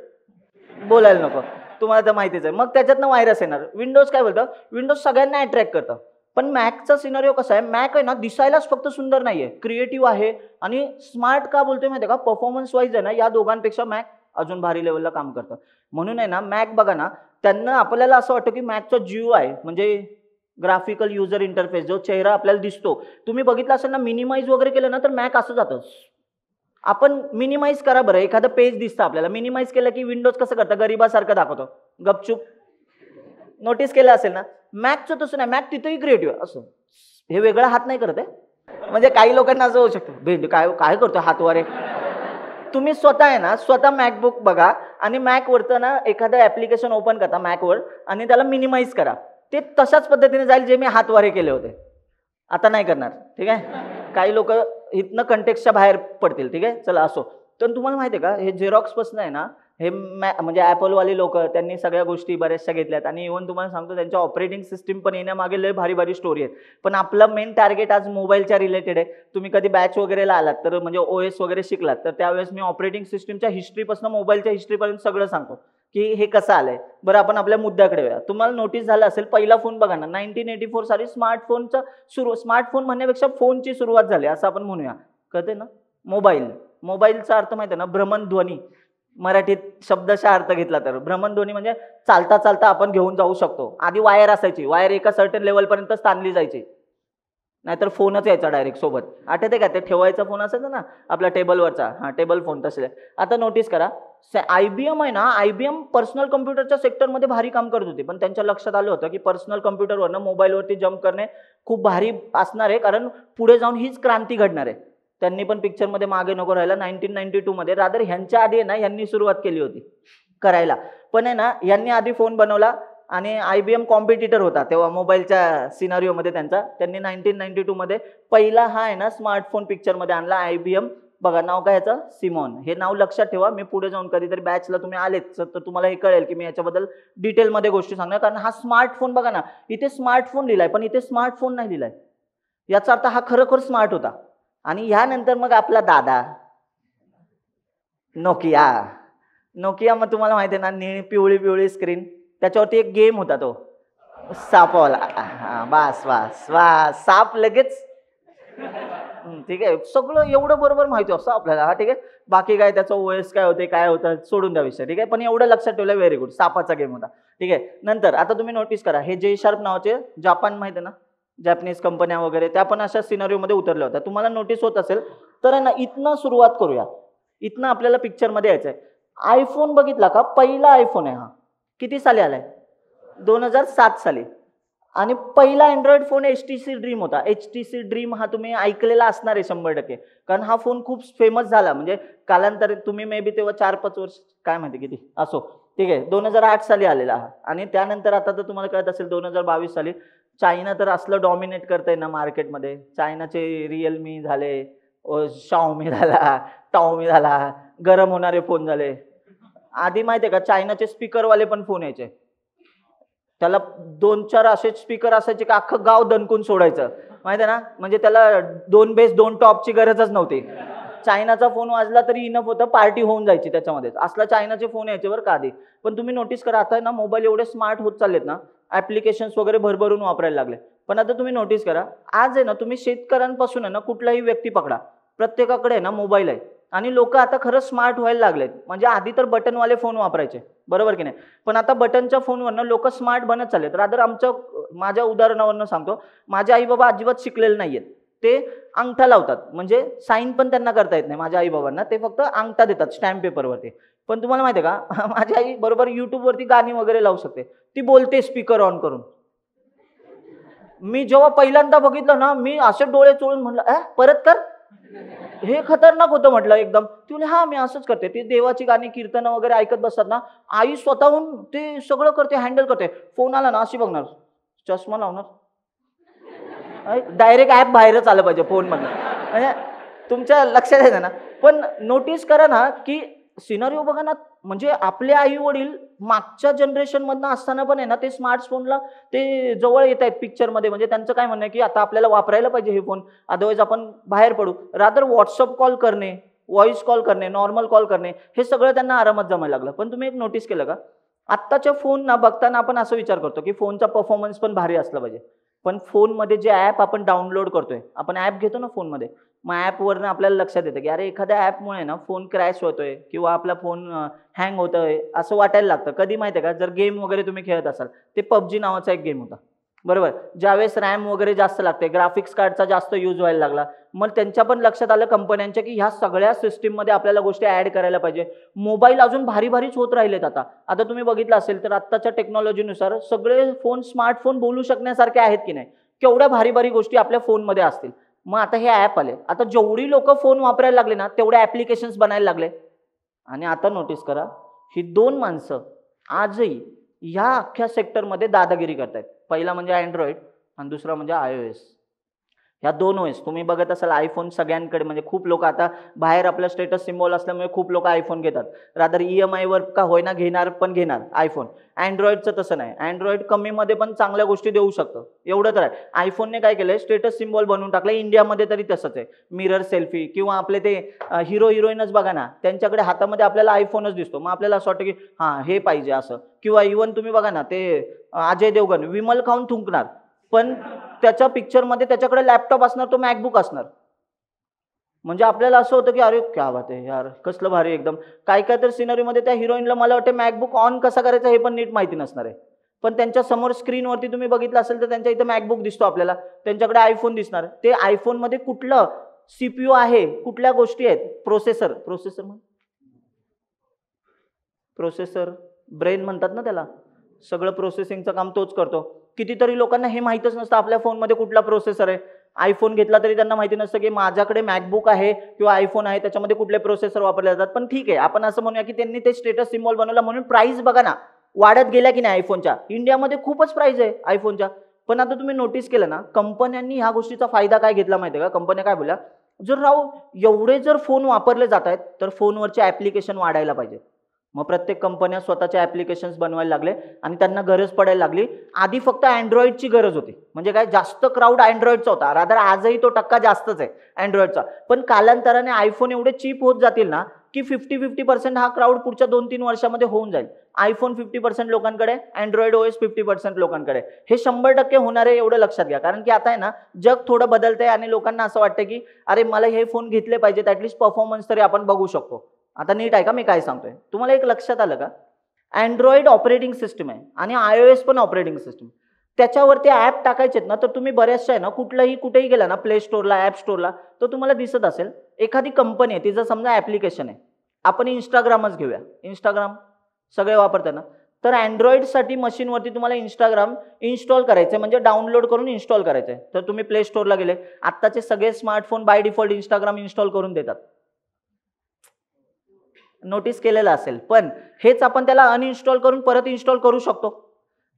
बोलायला नको, तुम्हाला तर माहितीच आहे. मग त्याच्यातनं व्हायरस येणार. विंडोज काय बोलतं, विंडोज सगळ्यांना अट्रॅक्ट करतं. पण मॅकचा सिनारिओ कसा आहे, मॅक आहे ना दिसायलाच फक्त सुंदर नाहीये, क्रिएटिव्ह आहे आणि स्मार्ट. का बोलतोय माहिती आहे का, परफॉर्मन्स वाईज आहे ना या दोघांपेक्षा मॅक अजून भारी लेवलला काम करतं. म्हणून आहे ना मॅक बघा ना, त्यांना आपल्याला असं वाटतं की मॅकचा GUI म्हणजे ग्राफिकल युजर इंटरफेस, जो चेहरा आपल्याला दिसतो, तुम्ही बघितलं असेल ना, मिनिमाइज वगैरे केलं ना तर मॅक असं जातं. आपण मिनिमाइज करा बरं, एखादं पेज दिसतं आपल्याला, मिनिमाइज केलं की विंडोज कसं करतं, गरीबासारखं दाखवतो, गपचूप. नोटीस केलं असेल ना, मॅकचं तसं नाही, मॅक तिथेही क्रिएटिव्ह असं, हे वेगळा हात नाही करत आहे. म्हणजे काही लोकांना असं होऊ शकतं, भेंड काय काय करतो हातवारे. तुम्ही स्वतः आहे ना, स्वतः मॅकबुक बघा आणि मॅकवरतं ना एखादं ऍप्लिकेशन ओपन करता मॅकवर आणि त्याला मिनिमाइज करा, ते तशाच पद्धतीने जाईल जे मी हातवारे केले होते. आता नाही करणार, ठीक आहे. काही लोक इथनं कंटेक्सच्या बाहेर पडतील, ठीक आहे, चला असो. तर तुम्हाला माहिती आहे का, हे झेरॉक्स पासून आहे ना, हे म्हणजे ॲपलवाली लोक त्यांनी सगळ्या गोष्टी बऱ्याचशा घेतल्यात आणि इव्हन तुम्हाला सांगतो त्यांच्या ऑपरेटिंग सिस्टीम पण येण्यामागे लय भारी भारी स्टोरी आहे. पण आपलं मेन टार्गेट आज मोबाईलच्या रिलेटेड आहे. तुम्ही कधी बॅच वगैरेला आलात तर म्हणजे OS वगैरे शिकलात तर त्यावेळेस मी ऑपरेटिंग सिस्टीमच्या हिस्ट्रीपासून मोबाईलच्या हिस्ट्रीपर्यंत सगळं सांगतो की हे कसं आलंय. बरं, आपण आपल्या मुद्द्याकडे येऊया. तुम्हाला नोटीस झालं असेल, पहिला फोन बघा ना, 1984 साली स्मार्टफोनचा स्मार्टफोन म्हणण्यापेक्षा फोनची सुरुवात झाली असं आपण म्हणूया. कळते ना? मोबाईलचा अर्थ माहिती आहे ना, भ्रमणध्वनी. मराठीत शब्दशः अर्थ घेतला तर भ्रमणध्वनी म्हणजे चालता चालता आपण घेऊन जाऊ शकतो. आधी वायर असायची, वायर एका सर्टन लेवलपर्यंत ताणली जायची, नाहीतर फोनच यायचा डायरेक्ट सोबत. आठवते का ते ठेवायचा फोन असायचा ना आपल्या टेबलवरचा, हा टेबल फोन तसले. आता नोटीस करा, IBM आहे ना, IBM पर्सनल कम्प्युटरच्या सेक्टरमध्ये भारी काम करत होती, पण त्यांच्या लक्षात आलं होतं की पर्सनल कम्प्युटरवरनं मोबाईलवरती जम्प करणे खूप भारी असणार आहे, कारण पुढे जाऊन हीच क्रांती घडणार आहे. त्यांनी पण पिक्चरमध्ये मागे नको राहिला. 1992 मध्ये, रादर ह्यांच्या आधी ना यांनी सुरुवात केली होती करायला. पण आहे ना, यांनी आधी फोन बनवला आणि IBM कॉम्पिटिटर होता तेव्हा मोबाईलच्या सिनारिओमध्ये त्यांचा. त्यांनी 1992 मध्ये पहिला हा आहे ना स्मार्टफोन पिक्चरमध्ये आणला, IBM बघा नाव काय याचं, सिमॉन. हे नाव लक्षात ठेवा, मी पुढे जाऊन कधीतरी बॅचला तुम्ही आलेत तर तुम्हाला हे कळेल की मी याच्याबद्दल डिटेलमध्ये गोष्टी सांगणार. कारण हा स्मार्टफोन बघा ना, इथे स्मार्टफोन लिहिलाय पण इथे स्मार्टफोन नाही लिहिलाय. याचा अर्थ हा खरोखर स्मार्ट होता. आणि ह्यानंतर मग आपला दादा नोकिया. नोकिया मग तुम्हाला माहिती आहे ना, निळी पिवळी पिवळी स्क्रीन, त्याच्यावरती एक गेम होता तो सापवाला. हा बस बस बस, साप लगेच. ठीक आहे, सगळं एवढं बरोबर माहिती असतं आपल्याला. हा ठीक आहे, बाकी काय त्याचं ओएस काय होते काय होतं सोडून द्या विषय. ठीक आहे, पण एवढं लक्षात ठेवलं, व्हेरी गुड. सापाचा गेम होता. ठीक आहे, नंतर आता तुम्ही नोटीस करा, हे जे शार्प नावाचे जापान माहिती आहे ना, जॅपनीज कंपन्या वगैरे त्या पण अशा सिनारिओ मध्ये उतरल्या होत्या. तुम्हाला नोटीस होत असेल तर ना, इथनं सुरुवात करूया. इथनं आपल्याला पिक्चर मध्ये यायचंय. आयफोन बघितला का, पहिला आयफोन आहे हा. किती साली आलाय, 2007 साली. आणि पहिला अँड्रॉइड फोन HTC ड्रीम होता. HTC ड्रीम हा तुम्ही ऐकलेला असणार आहे 100%, कारण हा फोन खूप फेमस झाला. म्हणजे कालांतर तुम्ही मे बी तेव्हा 4-5 वर्ष, काय माहिती किती असो. ठीक आहे, 2008 साली आलेला हा. आणि त्यानंतर आता तर तुम्हाला कळत असेल 2022 साली चायना तर असलं डॉमिनेट करतंय ना मार्केटमध्ये. चायनाचे रिअलमी झाले, शाओमी झाला, टाओमी झाला, गरम होणारे फोन झाले. आधी माहिती आहे का, चायनाचे स्पीकरवाले पण फोन यायचे. त्याला 2-4 असे स्पीकर असायचे की अख्खं गाव दणकून सोडायचं, माहिती आहे ना. म्हणजे त्याला 2 बेस 2 टॉपची गरजच नव्हती. चायनाचा फोन वाजला तरी इनफ होतं, पार्टी होऊन जायची त्याच्यामध्ये. असला चायनाचे फोन यायचे बरं का आधी. पण तुम्ही नोटीस करा, आता ना मोबाईल एवढे स्मार्ट होत चाललेत ना, ऍप्लिकेशन्स वगैरे भरभरून वापरायला लागले. पण आता तुम्ही नोटीस करा, आज आहे ना, तुम्ही शेतकऱ्यांपासून आहे ना कुठलाही व्यक्ती पकडा, प्रत्येकाकडे आहे ना मोबाईल आहे. आणि लोक आता खरं स्मार्ट व्हायला लागलेत. म्हणजे आधी तर बटनवाले फोन वापरायचे, बरोबर की नाही. पण आता बटनच्या फोनवरनं लोक स्मार्ट बनत चाललेत. रादर माझ्या उदाहरणावरनं सांगतो, माझे आई बाबा अजिबात शिकलेले नाहीयेत. ते अंगठा लावतात, म्हणजे साईन पण त्यांना करता येत नाही माझ्या आई बाबांना. ते फक्त अंगठा देतात स्टॅम्प पेपरवरती. पण तुम्हाला माहिती आहे का, माझी आई बरोबर युट्यूबवरती गाणी वगैरे लावू शकते. ती बोलते स्पीकर ऑन करून. मी जेव्हा पहिल्यांदा बघितलं ना, मी असे डोळे चोळून म्हटलं, परत कर. हे खतरनाक होतं म्हटलं एकदम. ती म्हणे हा मी असंच करते. ती देवाची गाणी कीर्तन वगैरे ऐकत बसतात ना, आई स्वतःहून ते सगळं करते, हँडल करते. फोन आला ना अशी बघणार, चष्मा लावणार, डायरेक्ट ऍप बाहेरच आलं पाहिजे फोन मधून. म्हणजे तुमच्या लक्षात येतं ना. पण नोटीस करा ना की सिनारिओ बघा ना, म्हणजे आपले आई वडील मागच्या जनरेशन मधनं असताना पण आहे ना, ते स्मार्टफोनला ते जवळ येत आहेत पिक्चरमध्ये. म्हणजे त्यांचं काय म्हणणं आहे की आता आपल्याला वापरायला पाहिजे हे फोन, अदरवाईज आपण बाहेर पडू. रादर व्हॉट्सअप कॉल करणे, व्हॉइस कॉल करणे, नॉर्मल कॉल करणे, हे सगळं त्यांना आरामात जमायला लागलं. पण तुम्ही एक नोटीस केलं का, आत्ताच्या फोन ना बघताना आपण असं विचार करतो की फोनचा परफॉर्मन्स पण भारी असला पाहिजे. पण फोनमध्ये जे ॲप आपण डाउनलोड करतोय, आपण ॲप घेतो ना फोनमध्ये, मग ॲपवरनं आपल्याला लक्षात येतं की अरे एखाद्या ॲपमुळे ना फोन क्रॅश होतोय किंवा आपला फोन हँग होतोय असं वाटायला लागतं. कधी माहिती आहे का, जर गेम वगैरे तुम्ही खेळत असाल, ते PUBG नावाचा एक गेम होता, बरोबर. ज्यावेळेस रॅम वगैरे जास्त लागते, ग्राफिक्स कार्डचा जास्त यूज व्हायला लागला, मग त्यांच्या पण लक्षात आलं कंपन्यांच्या की ह्या सगळ्या सिस्टीममध्ये आपल्याला गोष्टी ॲड करायला पाहिजे. मोबाईल अजून भारी भारीच होत राहिलेत. आता तुम्ही बघितलं असेल तर आत्ताच्या टेक्नॉलॉजीनुसार सगळे फोन स्मार्टफोन बोलू शकण्यासारखे आहेत की नाही. केवढ्या भारी भारी गोष्टी आपल्या फोनमध्ये असतील. मग आता हे ॲप आले. आता जेवढी लोक फोन वापरायला लागले ना, तेवढे ॲप्लिकेशन्स बनायला लागले. आणि आता नोटीस करा, ही 2 माणसं आजही ह्या अख्ख्या सेक्टरमध्ये दादागिरी करतायत. पहिला म्हणजे अँड्रॉइड आणि दुसरा म्हणजे iOS. ह्या 2 OS तुम्ही बघत असाल. आयफोन सगळ्यांकडे, म्हणजे खूप लोक आता बाहेर आपला स्टेटस सिम्बॉल असल्यामुळे खूप लोक आयफोन घेतात. रादर EMI वर का होईना घेणार, पण घेणार आयफोन. अँड्रॉइडचं तसं नाही. अँड्रॉइड कमीमध्ये पण चांगल्या गोष्टी देऊ शकतं, एवढं तर आहे. आयफोनने काय केलंय, स्टेटस सिम्बॉल बनवून टाकलं. इंडियामध्ये तरी तसंच आहे. मिरर सेल्फी किंवा आपले ते हिरो हिरोईनच बघा ना, त्यांच्याकडे हातामध्ये आपल्याला आयफोनच दिसतो. मग आपल्याला असं वाटतं की हां हे पाहिजे असं. किंवा इव्हन तुम्ही बघा ना, ते अजय देवगण विमल खाऊन थुंकणार, पण त्याच्या पिक्चरमध्ये त्याच्याकडे लॅपटॉप असणार, तो मॅकबुक असणार. म्हणजे आपल्याला असं होतं की अरे क्या बात आहे यार, कसलं भारी एकदम. काय काय तर सिनरीमध्ये त्या हिरोईनला मला वाटतं मॅकबुक ऑन कसा करायचा हे पण नीट माहिती नसणार आहे. पण त्यांच्या समोर स्क्रीनवरती तुम्ही बघितलं असेल तर त्यांच्या इथं मॅकबुक दिसतो आपल्याला, त्यांच्याकडे आयफोन दिसणार. ते आयफोनमध्ये कुठलं CPU आहे, कुठल्या गोष्टी आहेत, प्रोसेसर ब्रेन म्हणतात ना त्याला, सगळं प्रोसेसिंगचं काम तोच करतो. कितीतरी लोकांना हे माहीतच नसतं आपल्या फोनमध्ये कुठला प्रोसेसर आहे. आयफोन घेतला तरी त्यांना माहिती नसतं की माझ्याकडे मॅकबुक आहे किंवा आयफोन आहे, त्याच्यामध्ये कुठले प्रोसेसर वापरले जातात. पण ठीक आहे, आपण असं म्हणूया की त्यांनी ते स्टेटस सिम्बॉल बनवला म्हणून प्राइस बघा ना वाढत गेल्या की नाही आयफोनच्या. इंडियामध्ये खूपच प्राइस आहे आयफोनच्या. पण आता तुम्ही नोटीस केलं ना, कंपन्यांनी ह्या गोष्टीचा फायदा काय घेतला माहिती आहे का. कंपन्या काय बोलल्या, जर राव एवढे जर फोन वापरले जात आहेत तर फोनवरचे ॲप्लिकेशन वाढायला पाहिजे. मग प्रत्येक कंपन्या स्वतःचे ॲप्लिकेशन्स बनवायला लागले आणि त्यांना गरज पडायला लागली. आधी फक्त अँड्रॉइडची गरज होती, म्हणजे काय जास्त क्राऊड अँड्रॉइडचा होता, रादर आजही तो टक्का जास्तच आहे अँड्रॉइडचा. पण कालांतराने आयफोन एवढे चीप होत जातील ना की 50-50% हा क्राऊड पुढच्या 2-3 वर्षामध्ये होऊन जाईल. आयफोन 50% लोकांकडे, अँड्रॉइड ओएस 50% लोकांकडे. हे 100% होणार आहे एवढं लक्षात घ्या. कारण की आता आहे ना जग थोडं बदलतंय आणि लोकांना असं वाटतं की अरे मला हे फोन घेतले पाहिजेत, ॲटलिस्ट परफॉर्मन्स तरी आपण बघू शकतो. आता नीट आहे का मी काय सांगतोय? तुम्हाला एक लक्षात आलं का? अँड्रॉइड ऑपरेटिंग सिस्टम आहे आणि iOS पण ऑपरेटिंग सिस्टम. त्याच्यावरती ॲप टाकायचेत ना तर तुम्ही बऱ्याचशा आहे ना कुठेही गेला ना प्ले स्टोअरला, ॲप स्टोअरला, तर तुम्हाला दिसत असेल एखादी कंपनी आहे तिचं समजा ॲप्लिकेशन आहे. आपण इंस्टाग्रामच घेऊया. इंस्टाग्राम सगळे वापरतात ना, तर अँड्रॉइडसाठी मशीनवरती तुम्हाला इंस्टाग्राम इन्स्टॉल करायचं आहे, म्हणजे डाउनलोड करून इन्स्टॉल करायचं आहे. तर तुम्ही प्ले स्टोअरला गेले, आत्ताचे सगळे smartphone by default Instagram install करून देतात. नोटीस केलेलं असेल. पण हेच आपण त्याला अनइन्स्टॉल करून परत इन्स्टॉल करू शकतो.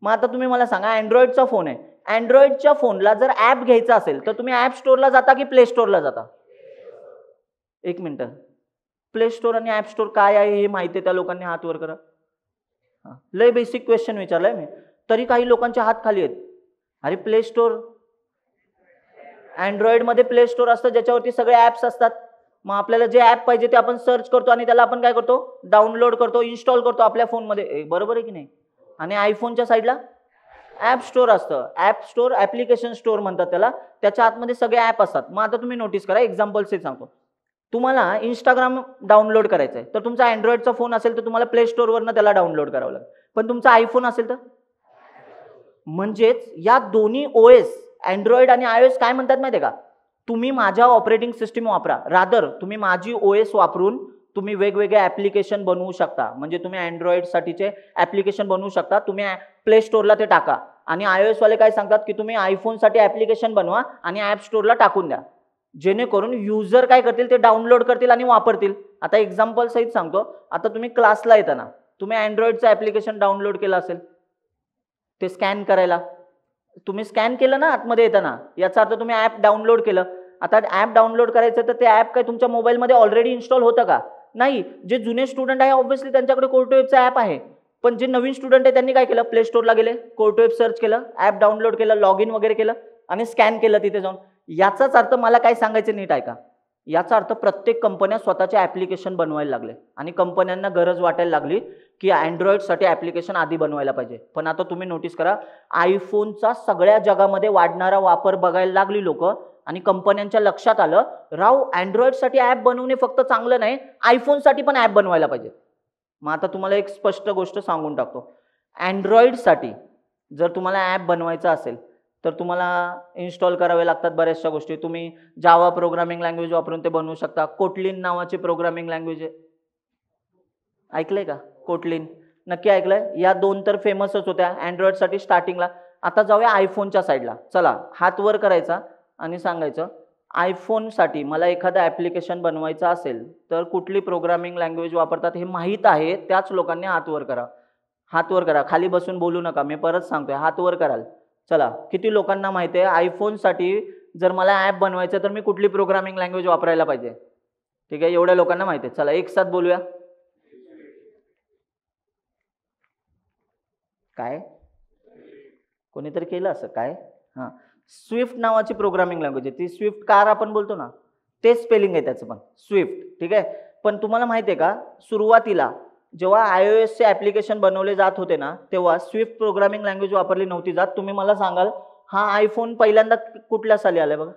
मग आता तुम्ही मला सांगा, अँड्रॉइडचा फोन आहे, अँड्रॉइडच्या फोनला जर ॲप घ्यायचा असेल तर तुम्ही ॲप स्टोअरला जाता की प्ले स्टोअरला जाता? एक मिनिट, प्ले स्टोअर आणि ॲप स्टोअर काय आहे हे माहिती आहे त्या लोकांनी हात वर करा. लय बेसिक क्वेश्चन विचारलाय मी, तरी काही लोकांचे हात खाली आहेत. अरे प्ले स्टोअर, अँड्रॉइडमध्ये प्ले स्टोअर असतं ज्याच्यावरती सगळे ॲप्स असतात. मग आपल्याला जे ॲप पाहिजे ते आपण सर्च करतो आणि त्याला आपण काय करतो, डाउनलोड करतो, इन्स्टॉल करतो आपल्या फोनमध्ये. बरोबर आहे की नाही? आणि आयफोनच्या साईडला ॲप स्टोअर असतं. ॲप स्टोअर, ॲप्लिकेशन स्टोअर म्हणतात त्याला. त्याच्या आतमध्ये सगळे ॲप असतात. मग आता तुम्ही नोटीस करा, एक्झाम्पल्स सांगतो. तुम्हाला इंस्टाग्राम डाउनलोड करायचं आहे तर तुमचा अँड्रॉइडचा फोन असेल तर तुम्हाला प्ले स्टोअरवरनं त्याला डाउनलोड करावं लागेल. पण तुमचा आयफोन असेल तर, म्हणजेच या दोन्ही ओएस अँड्रॉइड आणि iOS काय म्हणतात माहिती आहे का? तुम्ही माझ्या ऑपरेटिंग सिस्टीम वापरा, रादर तुम्ही माझी ओएस वापरून तुम्ही वेगवेगळे ॲप्लिकेशन बनवू शकता. म्हणजे तुम्ही अँड्रॉइडसाठीचे ॲप्लिकेशन बनवू शकता, तुम्ही प्ले स्टोअरला ते टाका. आणि iOS वाले काय सांगतात की तुम्ही आयफोनसाठी ॲप्लिकेशन बनवा आणि ॲप स्टोअरला टाकून द्या, जेणेकरून युजर काय करतील ते डाउनलोड करतील आणि वापरतील. आता एक्झाम्पल सहित सांगतो. आता तुम्ही क्लासला येताना तुम्ही अँड्रॉइडचं ॲप्लिकेशन डाउनलोड केलं असेल, ते स्कॅन करायला तुम्ही स्कॅन केलं ना आतमध्ये येताना, याचा अर्थ तुम्ही ॲप डाउनलोड केलं. आता ॲप डाउनलोड करायचं तर ते ॲप काय तुमच्या मोबाईलमध्ये ऑलरेडी इन्स्टॉल होतं का? नाही. जे जुने स्टुडंट आहे ऑब्व्हियसली त्यांच्याकडे कोर्टवेबचं ॲप आहे. पण जे नवीन स्टुडंट आहे त्यांनी काय केलं, प्ले स्टोअरला गेले, कोर्टवेब सर्च केलं, ॲप डाउनलोड केलं, लॉग इन वगैरे केलं आणि स्कॅन केलं तिथे जाऊन. याचाच अर्थ मला काय सांगायचं नीट आहे का? याचा अर्थ प्रत्येक कंपन्या स्वतःचे ॲप्लिकेशन बनवायला लागले आणि कंपन्यांना गरज वाटायला लागली की अँड्रॉइडसाठी ॲप्लिकेशन आधी बनवायला पाहिजे. पण आता तुम्ही नोटीस करा, आयफोनचा सगळ्या जगामध्ये वाढणारा वापर बघायला लागली लोक आणि कंपन्यांच्या लक्षात आलं, राव अँड्रॉइडसाठी ॲप बनवणे फक्त चांगलं नाही, आयफोनसाठी पण ॲप बनवायला पाहिजे. मग आता तुम्हाला एक स्पष्ट गोष्ट सांगून टाकतो. अँड्रॉइडसाठी जर तुम्हाला ॲप बनवायचा असेल तर तुम्हाला इन्स्टॉल करावे लागतात बऱ्याचशा गोष्टी. तुम्ही जावा प्रोग्रामिंग लँग्वेज वापरून ते बनवू शकता. कोटलिन नावाची प्रोग्रामिंग लँग्वेज आहे, ऐकलंय का? कोटलिन नक्की ऐकलंय. या दोन तर फेमसच होत्या अँड्रॉइडसाठी स्टार्टिंगला. आता जाऊया आयफोनच्या साईडला. चला, हात वर करायचा आणि सांगायचं, आयफोनसाठी मला एखादं ॲप्लिकेशन बनवायचं असेल तर कुठली प्रोग्रामिंग लँग्वेज वापरतात हे माहीत आहे त्याच लोकांनी हात वर करा. हात वर करा, खाली बसून बोलू नका, मी परत सांगतोय, हात वर कराल. चला, किती लोकांना माहिती आहे आयफोनसाठी जर मला ॲप बनवायचं तर मी कुठली प्रोग्रामिंग लँग्वेज वापरायला पाहिजे? ठीक आहे, एवढ्या लोकांना माहिती आहे. चला एक साथ बोलूया. काय कोणीतरी केलं असं काय? हां, स्विफ्ट नावाची प्रोग्रामिंग लँग्वेज आहे. ती स्विफ्ट कार आपण बोलतो ना, ते स्पेलिंग आहे त्याचं पण स्विफ्ट. ठीक आहे. पण तुम्हाला माहिती आहे का, सुरुवातीला जेव्हा iOSचे ॲप्लिकेशन बनवले जात होते ना, तेव्हा स्विफ्ट प्रोग्रामिंग लँग्वेज वापरली नव्हती जात. तुम्ही मला सांगाल, हा आयफोन पहिल्यांदा कुठल्या साली आलाय बघा?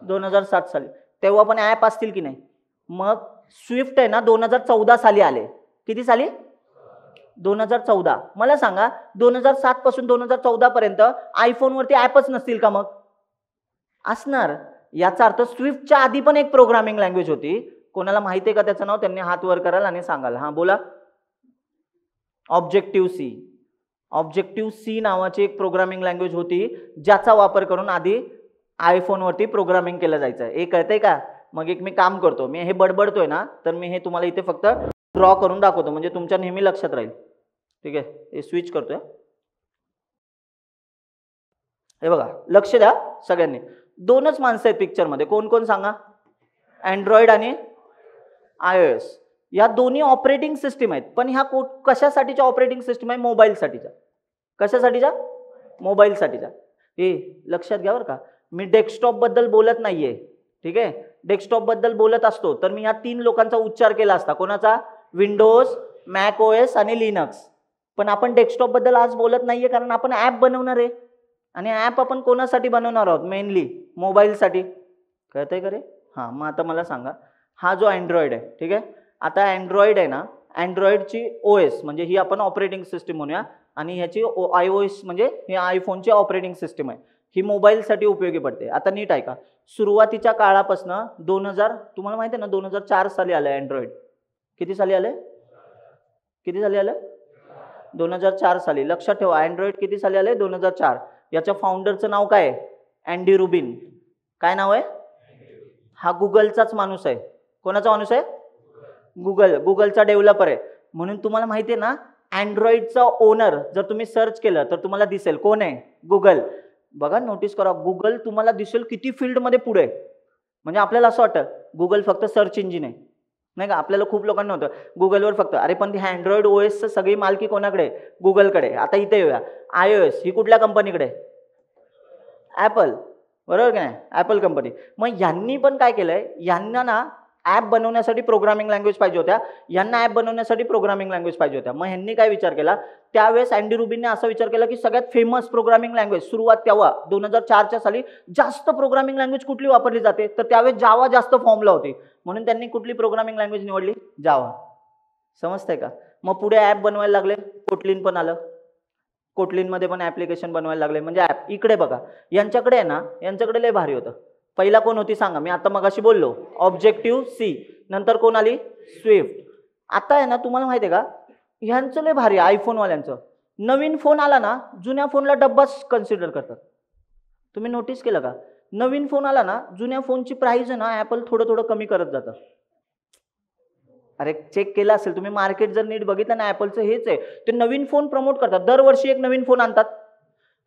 2007 साली. तेव्हा पण ॲप असतील की नाही? मग स्विफ्ट आहे ना 2014 साली आले. किती साली? 2014. मला सांगा, 2007 पासून 2014 पर्यंत आयफोनवरती ॲपच नसतील का? मग असणार. याचा अर्थ स्विफ्टच्या आधी पण एक प्रोग्रामिंग लँग्वेज होती. कोणाला माहिती आहे का त्याचं नाव? त्यांनी हात वर कराल आणि सांगाल. हां बोला. Objective C. ऑब्जेक्टिव्ह सी नावाची एक प्रोग्रामिंग लँग्वेज होती ज्याचा वापर करून आधी आयफोनवरती प्रोग्रामिंग केलं जायचं. हे कळतंय का? मग एक मी काम करतो, मी हे बडबडतोय ना, तर मी हे तुम्हाला इथे फक्त ड्रॉ करून दाखवतो म्हणजे तुमच्या नेहमी लक्षात राहील. ठीक आहे, हे स्विच करतोय. हे बघा, लक्ष द्या सगळ्यांनी. दोनच माणसं आहेत पिक्चरमध्ये. कोण कोण सांगा? अँड्रॉइड आणि iOS या दोन्ही ऑपरेटिंग सिस्टीम आहेत. पण ह्या कशासाठीच्या ऑपरेटिंग सिस्टीम आहे? मोबाईलसाठीच्या. कशासाठीच्या? मोबाईलसाठीच्या. हे लक्षात घ्या बरं का, मी डेस्कटॉप बद्दल बोलत नाहीये, ठीक आहे. डेस्कटॉप बद्दल बोलत असतो तर मी या 3 लोकांचा उच्चार केला असता. कोणाचा? विंडोज, मॅक ओएस आणि लिनक्स. पण आपण डेस्कटॉप बद्दल आज बोलत नाहीये, कारण आपण ऍप बनवणार आहे. आणि ऍप आपण कोणासाठी बनवणार आहोत? मेनली मोबाईलसाठी. कळतंय का रे? हां, मग आता मला सांगा, हा जो अँड्रॉइड आहे, ठीक आहे. आता अँड्रॉइड आहे ना, अँड्रॉइडची ओएस म्हणजे ही आपण ऑपरेटिंग सिस्टीम म्हणूया, आणि ह्याची iOS म्हणजे ही आयफोनची ऑपरेटिंग सिस्टीम आहे. ही मोबाईलसाठी उपयोगी पडते. आता नीट ऐका, सुरुवातीच्या काळापासून 2000, तुम्हाला माहिती आहे ना, 2004 साली आलं अँड्रॉइड. किती साली आलं? किती साली आलं? 2004 साली. लक्षात ठेवा, अँड्रॉइड किती साली आले? 2004. याच्या फाउंडरचं नाव काय आहे? Andy Rubin. काय नाव आहे? हा गुगलचाच माणूस आहे. कोणाचा माणूस आहे? गुगलचा डेव्हलपर आहे. म्हणून तुम्हाला माहिती आहे ना, अँड्रॉइडचा ओनर जर तुम्ही सर्च केलं तर तुम्हाला दिसेल कोण आहे? गुगल. बघा, नोटीस करा, गुगल तुम्हाला दिसेल किती फील्डमध्ये पुढे. म्हणजे आपल्याला असं वाटतं गुगल फक्त सर्च इंजिन आहे, नाही का. आपल्याला खूप लोकांना होतं गुगलवर फक्त, अरे पण ती अँड्रॉइड ओएसचं सगळी मालकी कोणाकडे? गुगलकडे. आता इथे येऊया, iOS ही कुठल्या कंपनीकडे? ॲपल. बरोबर की नाही? Apple company. मग यांनी पण काय केलंय, यांना ना ॲप बनवण्यासाठी प्रोग्रामिंग लँग्वेज पाहिजे होत्या, यांना ॲप बनवण्यासाठी प्रोग्रामिंग लँग्वेज पाहिजे होत्या. मग ह्यांनी काय विचार केला, त्यावेळेस अँडी रुबिनने असा विचार केला की सगळ्यात फेमस प्रोग्रामिंग लँग्वेज सुरुवात तेव्हा 2004च्या साली जास्त प्रोग्रामिंग लँग्वेज कुठली वापरली जाते, तर त्यावेळेस जावा जास्त फॉर्मला होती. म्हणून त्यांनी कुठली प्रोग्रामिंग लँग्वेज निवडली? जावा. समजतंय का? मग पुढे ॲप बनवायला लागले, कोटलिन पण आलं. कोटलिनमध्ये पण ॲप्लिकेशन बनवायला लागले, म्हणजे ॲप. इकडे बघा, यांच्याकडे आहे ना, यांच्याकडे लय भारी होतं. पहिला कोण होती सांगा? मी आता मगाशी बोललो ऑब्जेक्टिव्ह सी. नंतर कोण आली? स्विफ्ट. आता आहे ना, तुम्हाला माहिती आहे का, ह्यांचं लय भारी आयफोनवाल्यांचं. नवीन फोन आला ना, जुन्या फोनला डब्बाच कन्सिडर करतात. तुम्ही नोटीस केलं का? नवीन फोन आला ना, जुन्या फोनची प्राइस आहे ना, ॲपल थोडं थोडं कमी करत जातं. अरे चेक केलं असेल तुम्ही, मार्केट जर नीट बघितलं ना, ॲपलचं हेच आहे. ते नवीन फोन प्रमोट करतात, दरवर्षी एक नवीन फोन आणतात,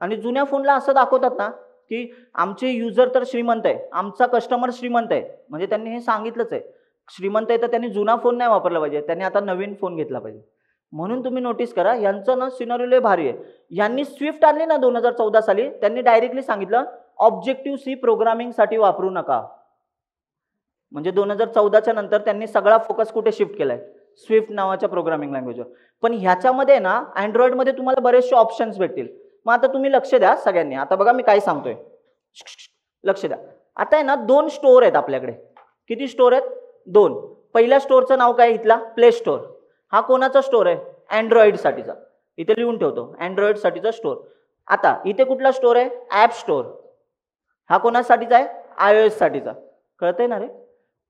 आणि जुन्या फोनला असं दाखवतात ना की आमचे युजर तर श्रीमंत आहे, आमचा कस्टमर श्रीमंत आहे. म्हणजे त्यांनी हे सांगितलंच आहे, श्रीमंत आहे तर त्यांनी जुना फोन नाही वापरला पाहिजे, त्यांनी आता नवीन फोन घेतला पाहिजे. म्हणून तुम्ही नोटीस करा, यांचं ना सिनारिओ लय भारी आहे. यांनी स्विफ्ट आणली ना 2014 साली, त्यांनी डायरेक्टली सांगितलं ऑब्जेक्टिव्ह सी प्रोग्रामिंगसाठी वापरू नका. म्हणजे 2014च्या नंतर त्यांनी सगळा फोकस कुठे शिफ्ट केलाय? स्विफ्ट नावाच्या प्रोग्रामिंग लँग्वेजवर. पण ह्याच्यामध्ये ना अँड्रॉइडमध्ये तुम्हाला बरेचसे ऑप्शन्स भेटतील. मग आता तुम्ही लक्ष द्या सगळ्यांनी. आता बघा मी काय सांगतोय, लक्ष द्या. आता आहे ना 2 स्टोअर आहेत आपल्याकडे. किती स्टोअर आहेत? 2. पहिल्या स्टोअरचं नाव काय? इथला प्ले स्टोअर. हा कोणाचा स्टोअर आहे? अँड्रॉइडसाठीचा. इथे लिहून ठेवतो, अँड्रॉइडसाठीचा स्टोअर. आता इथे कुठला स्टोअर आहे? App store. हा कोणासाठीचा आहे? iOS साठीचा. कळतंय ना रे?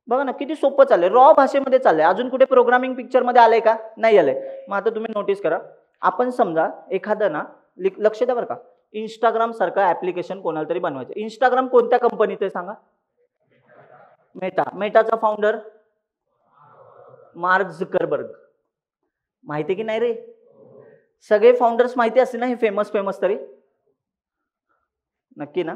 बघा ना किती सोपं चाललंय, रॉ भाषेमध्ये चाललंय. अजून कुठे प्रोग्रामिंग पिक्चरमध्ये आलंय का? नाही आलंय. मग आता तुम्ही नोटीस करा, आपण समजा एखादं ना, लक्ष द्या बरं का, इंस्टाग्राम सारखं ऍप्लिकेशन कोणाला तरी बनवायचं. इंस्टाग्राम कोणत्या कंपनीचं आहे सांगा? मेटा. मेटाचा फाउंडर मार्क झुकरबर्ग. माहिती की नाही रे? सगळे फाउंडर्स माहिती असतील ना, हे फेमस तरी? नक्की ना?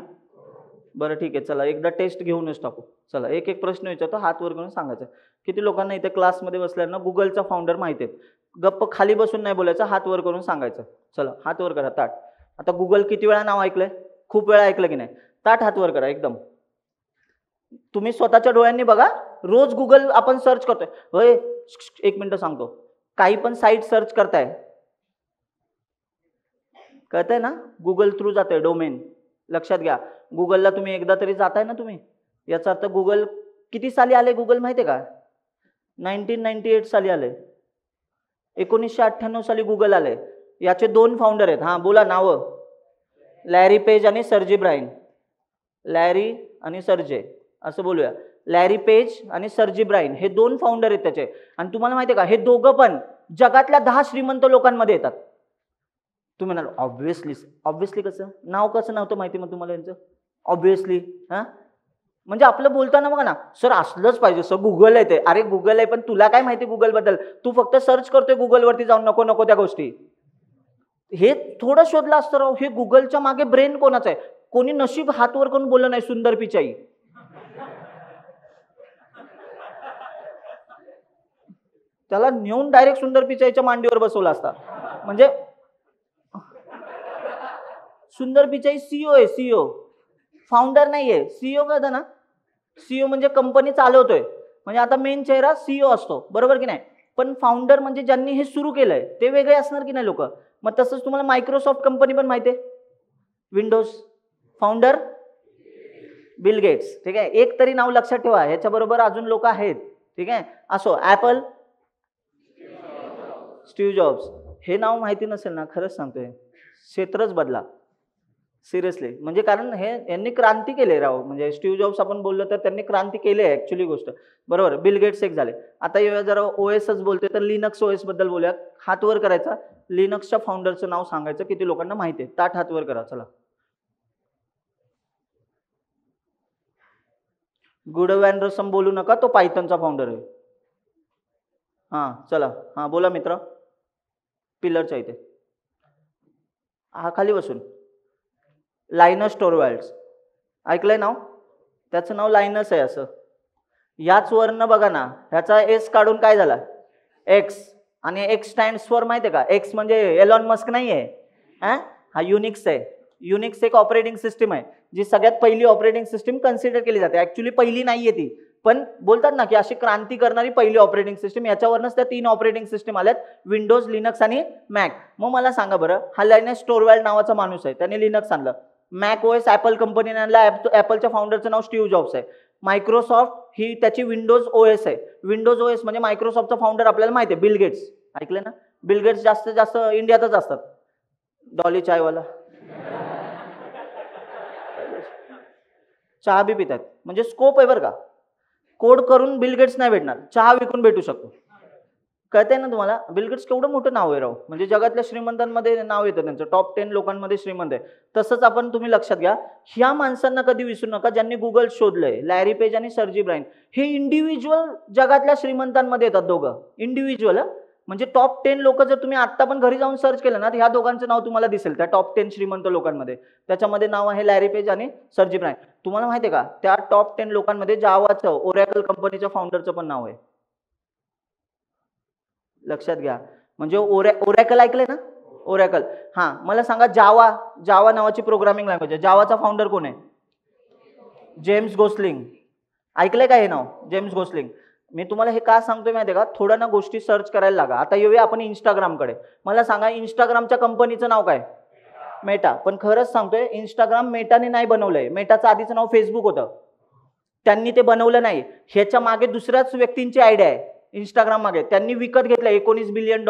बरं ठीक आहे, चला एकदा टेस्ट घेऊनच टाकू. चला एक एक प्रश्न विचारतो, हात वर करून सांगायचं. किती लोकांना इथे क्लासमध्ये बसल्यानं गुगलचा फाउंडर माहिती आहे? गप्प खाली बसून नाही बोलायचं, हात वर करून सांगायचं. चला हात वर करा, ताट. आता गुगल किती वेळा नाव ऐकलंय? खूप वेळा ऐकलं की नाही? ताट हात वर करा एकदम. तुम्ही स्वतःच्या डोळ्यांनी बघा, रोज गुगल आपण सर्च करतोय. होय, एक मिनिट सांगतो. काही पण साईट सर्च करताय, कळतंय ना? गुगल थ्रू जातंय, डोमेन. लक्षात घ्या, गुगलला तुम्ही एकदा तरी जाताय ना तुम्ही. याचा अर्थ गुगल किती साली आले गुगल माहिती आहे का? 1998 साली आले. 1998 साली गुगल आले. याचे 2 फाउंडर आहेत. हा बोला नावं. लॅरी पेज आणि सर्जी ब्राइन. लॅरी आणि सर्जे असं बोलूया. लॅरी पेज आणि सर्जी ब्राइन हे 2 फाउंडर आहेत त्याचे. आणि तुम्हाला माहिती आहे का, हे दोघं पण जगातल्या 10 श्रीमंत लोकांमध्ये येतात. तुम्ही म्हणाल ऑब्व्हियसली कसं? नाव कसं नव्हतं माहिती मग तुम्हाला यांचं? ऑब्व्हियसली. हा म्हणजे आपलं बोलताना बघा ना, सर असलंच पाहिजे सर, गुगल आहे ते. अरे गुगल आहे, पण तुला काय माहिती गुगल बद्दल? तू फक्त सर्च करतोय गुगलवरती जाऊन नको त्या गोष्टी. हे थोडं शोधलं असतं राव. हे गुगलच्या मागे ब्रेन कोणाचं आहे? कोणी नशीब हात वर करून बोललं नाही सुंदर पिचाई. त्याला नेऊन डायरेक्ट सुंदर पिचाईच्या मांडीवर बसवला असता. म्हणजे सुंदर पिचाई सीईओ आहे, सीईओ, फाउंडर नाहीये. सीईओ कळतं ना, सीईओ म्हणजे कंपनी चालवतोय, म्हणजे आता मेन चेहरा सीईओ असतो, बरोबर की नाही. पण फाउंडर म्हणजे ज्यांनी हे सुरू केलंय ते वेगळे असणार की नाही लोक. मग तसंच तुम्हाला मायक्रोसॉफ्ट कंपनी पण माहिती आहे, विंडोज फाउंडर बिल गेट्स. ठीक आहे, एक तरी नाव लक्षात ठेवा, ह्याच्या बरोबर अजून लोक आहेत. ठीक आहे, असो ऍपल स्टीव्ह जॉब्स. हे नाव माहिती नसेल ना, खरंच सांगतोय क्षेत्रच बदला सिरियसली. म्हणजे कारण हे यांनी क्रांती केली राव. म्हणजे स्टीव्ह जॉब्स आपण बोललो तर त्यांनी क्रांती केली आहे ऍक्च्युली गोष्ट, बरोबर. बिल गेट्स एक झाले. आता येऊया जरा ओएसच बोलते तर लिनक्स ओएस बद्दल बोलूया. हात वर करायचा, लिनक्सच्या फाउंडरचं नाव सांगायचं, किती लोकांना माहिती आहे. ताट हात वर करा, चला. गुडव अँडरसन बोलू नका, तो पायथनचा फाउंडर आहे. हा चला, हा बोला मित्र. पिलरच्या इथे, हा खाली बसून. लायनस टोरवॅल्ड्स ऐकलंय नाव, त्याचं नाव लायनस आहे असं. याच वरनं बघा ना, ह्याचा एस काढून काय झाला एक्स, आणि एक्स स्टँड्स फॉर माहिती आहे का, एक्स म्हणजे एलॉन मस्क नाही आहे, हा युनिक्स आहे. युनिक्स एक ऑपरेटिंग सिस्टीम आहे जी सगळ्यात पहिली ऑपरेटिंग सिस्टीम कन्सिडर केली जाते. ऍक्च्युली पहिली नाहीये ती, पण बोलतात ना की अशी क्रांती करणारी पहिली ऑपरेटिंग सिस्टीम. याच्यावरच त्या 3 ऑपरेटिंग सिस्टीम आल्यात, विंडोज, लिनक्स आणि मॅक. मग मला सांगा बरं, हा लायनस टोरवॅल्ड नावाचा माणूस आहे, त्याने लिनक्स आणलं. मॅक ओएस ऍपल कंपनीने आणला, ऍपलच्या फाउंडरचं नाव स्टीव्ह जॉब्स आहे. मायक्रोसॉफ्ट ही त्याची विंडोज ओएस आहे. विंडोज ओएस म्हणजे मायक्रोसॉफ्टचा फाउंडर आपल्याला माहिती आहे, बिल गेट्स. ऐकले ना, बिल गेट्स जास्तीत जास्त इंडियातच असतात. डॉली चायवाला चहा बी पितात, म्हणजे स्कोप आहे बरं का. कोड करून बिल गेट्स नाही भेटणार, चहा विकून भेटू शकतो. कळतंय ना तुम्हाला, बिल गेट्स केवढं मोठं नाव आहे राव. म्हणजे जगातल्या श्रीमंतांमध्ये नाव येतं त्यांचं, टॉप 10 लोकांमध्ये श्रीमंत आहे. तसंच आपण तुम्ही लक्षात घ्या, ह्या माणसांना कधी विसरू नका ज्यांनी गुगल शोधलंय, लॅरी पेज आणि सर्जी ब्राइन. हे इंडिव्हिज्युअल जगातल्या श्रीमंतांमध्ये येतात दोघं, इंडिव्हिज्युअल. म्हणजे टॉप 10 लोक जर तुम्ही आता पण घरी जाऊन सर्च केलं ना, तर ह्या दोघांचं नाव तुम्हाला दिसेल त्या टॉप 10 श्रीमंत लोकांमध्ये. त्याच्यामध्ये नाव आहे लॅरी पेज आणि सर्जी ब्राइन. तुम्हाला माहिती आहे का, त्या टॉप 10 लोकांमध्ये जावाचं, ओरॅकल कंपनीच्या फाउंडरचं पण नाव आहे. लक्षात घ्या. म्हणजे ओरॅकल ऐकलंय ना, ओरॅकल. हा, मला सांगा, जावा नावाची प्रोग्रामिंग लँग्वेज आहे, जावाचा फाउंडर कोण आहे? James Gosling. ऐकलंय का हे नाव, जेम्स गोस्लिंग? मी तुम्हाला हे का सांगतोय माहिती आहे का, थोड्या ना गोष्टी सर्च करायला लागा. आता येऊया आपण इंस्टाग्रामकडे. मला सांगा, इंस्टाग्रामच्या कंपनीचं नाव काय? मेटा. पण खरंच सांगतोय, इंस्टाग्राम मेटाने नाही बनवलंय. मेटाचं आधीचं नाव फेसबुक होतं, त्यांनी ते बनवलं नाही. ह्याच्या मागे दुसऱ्याच व्यक्तींची आयडिया आहे. इंस्टाग्राम मागे त्यांनी विकत घेतलंय $19 बिलियन.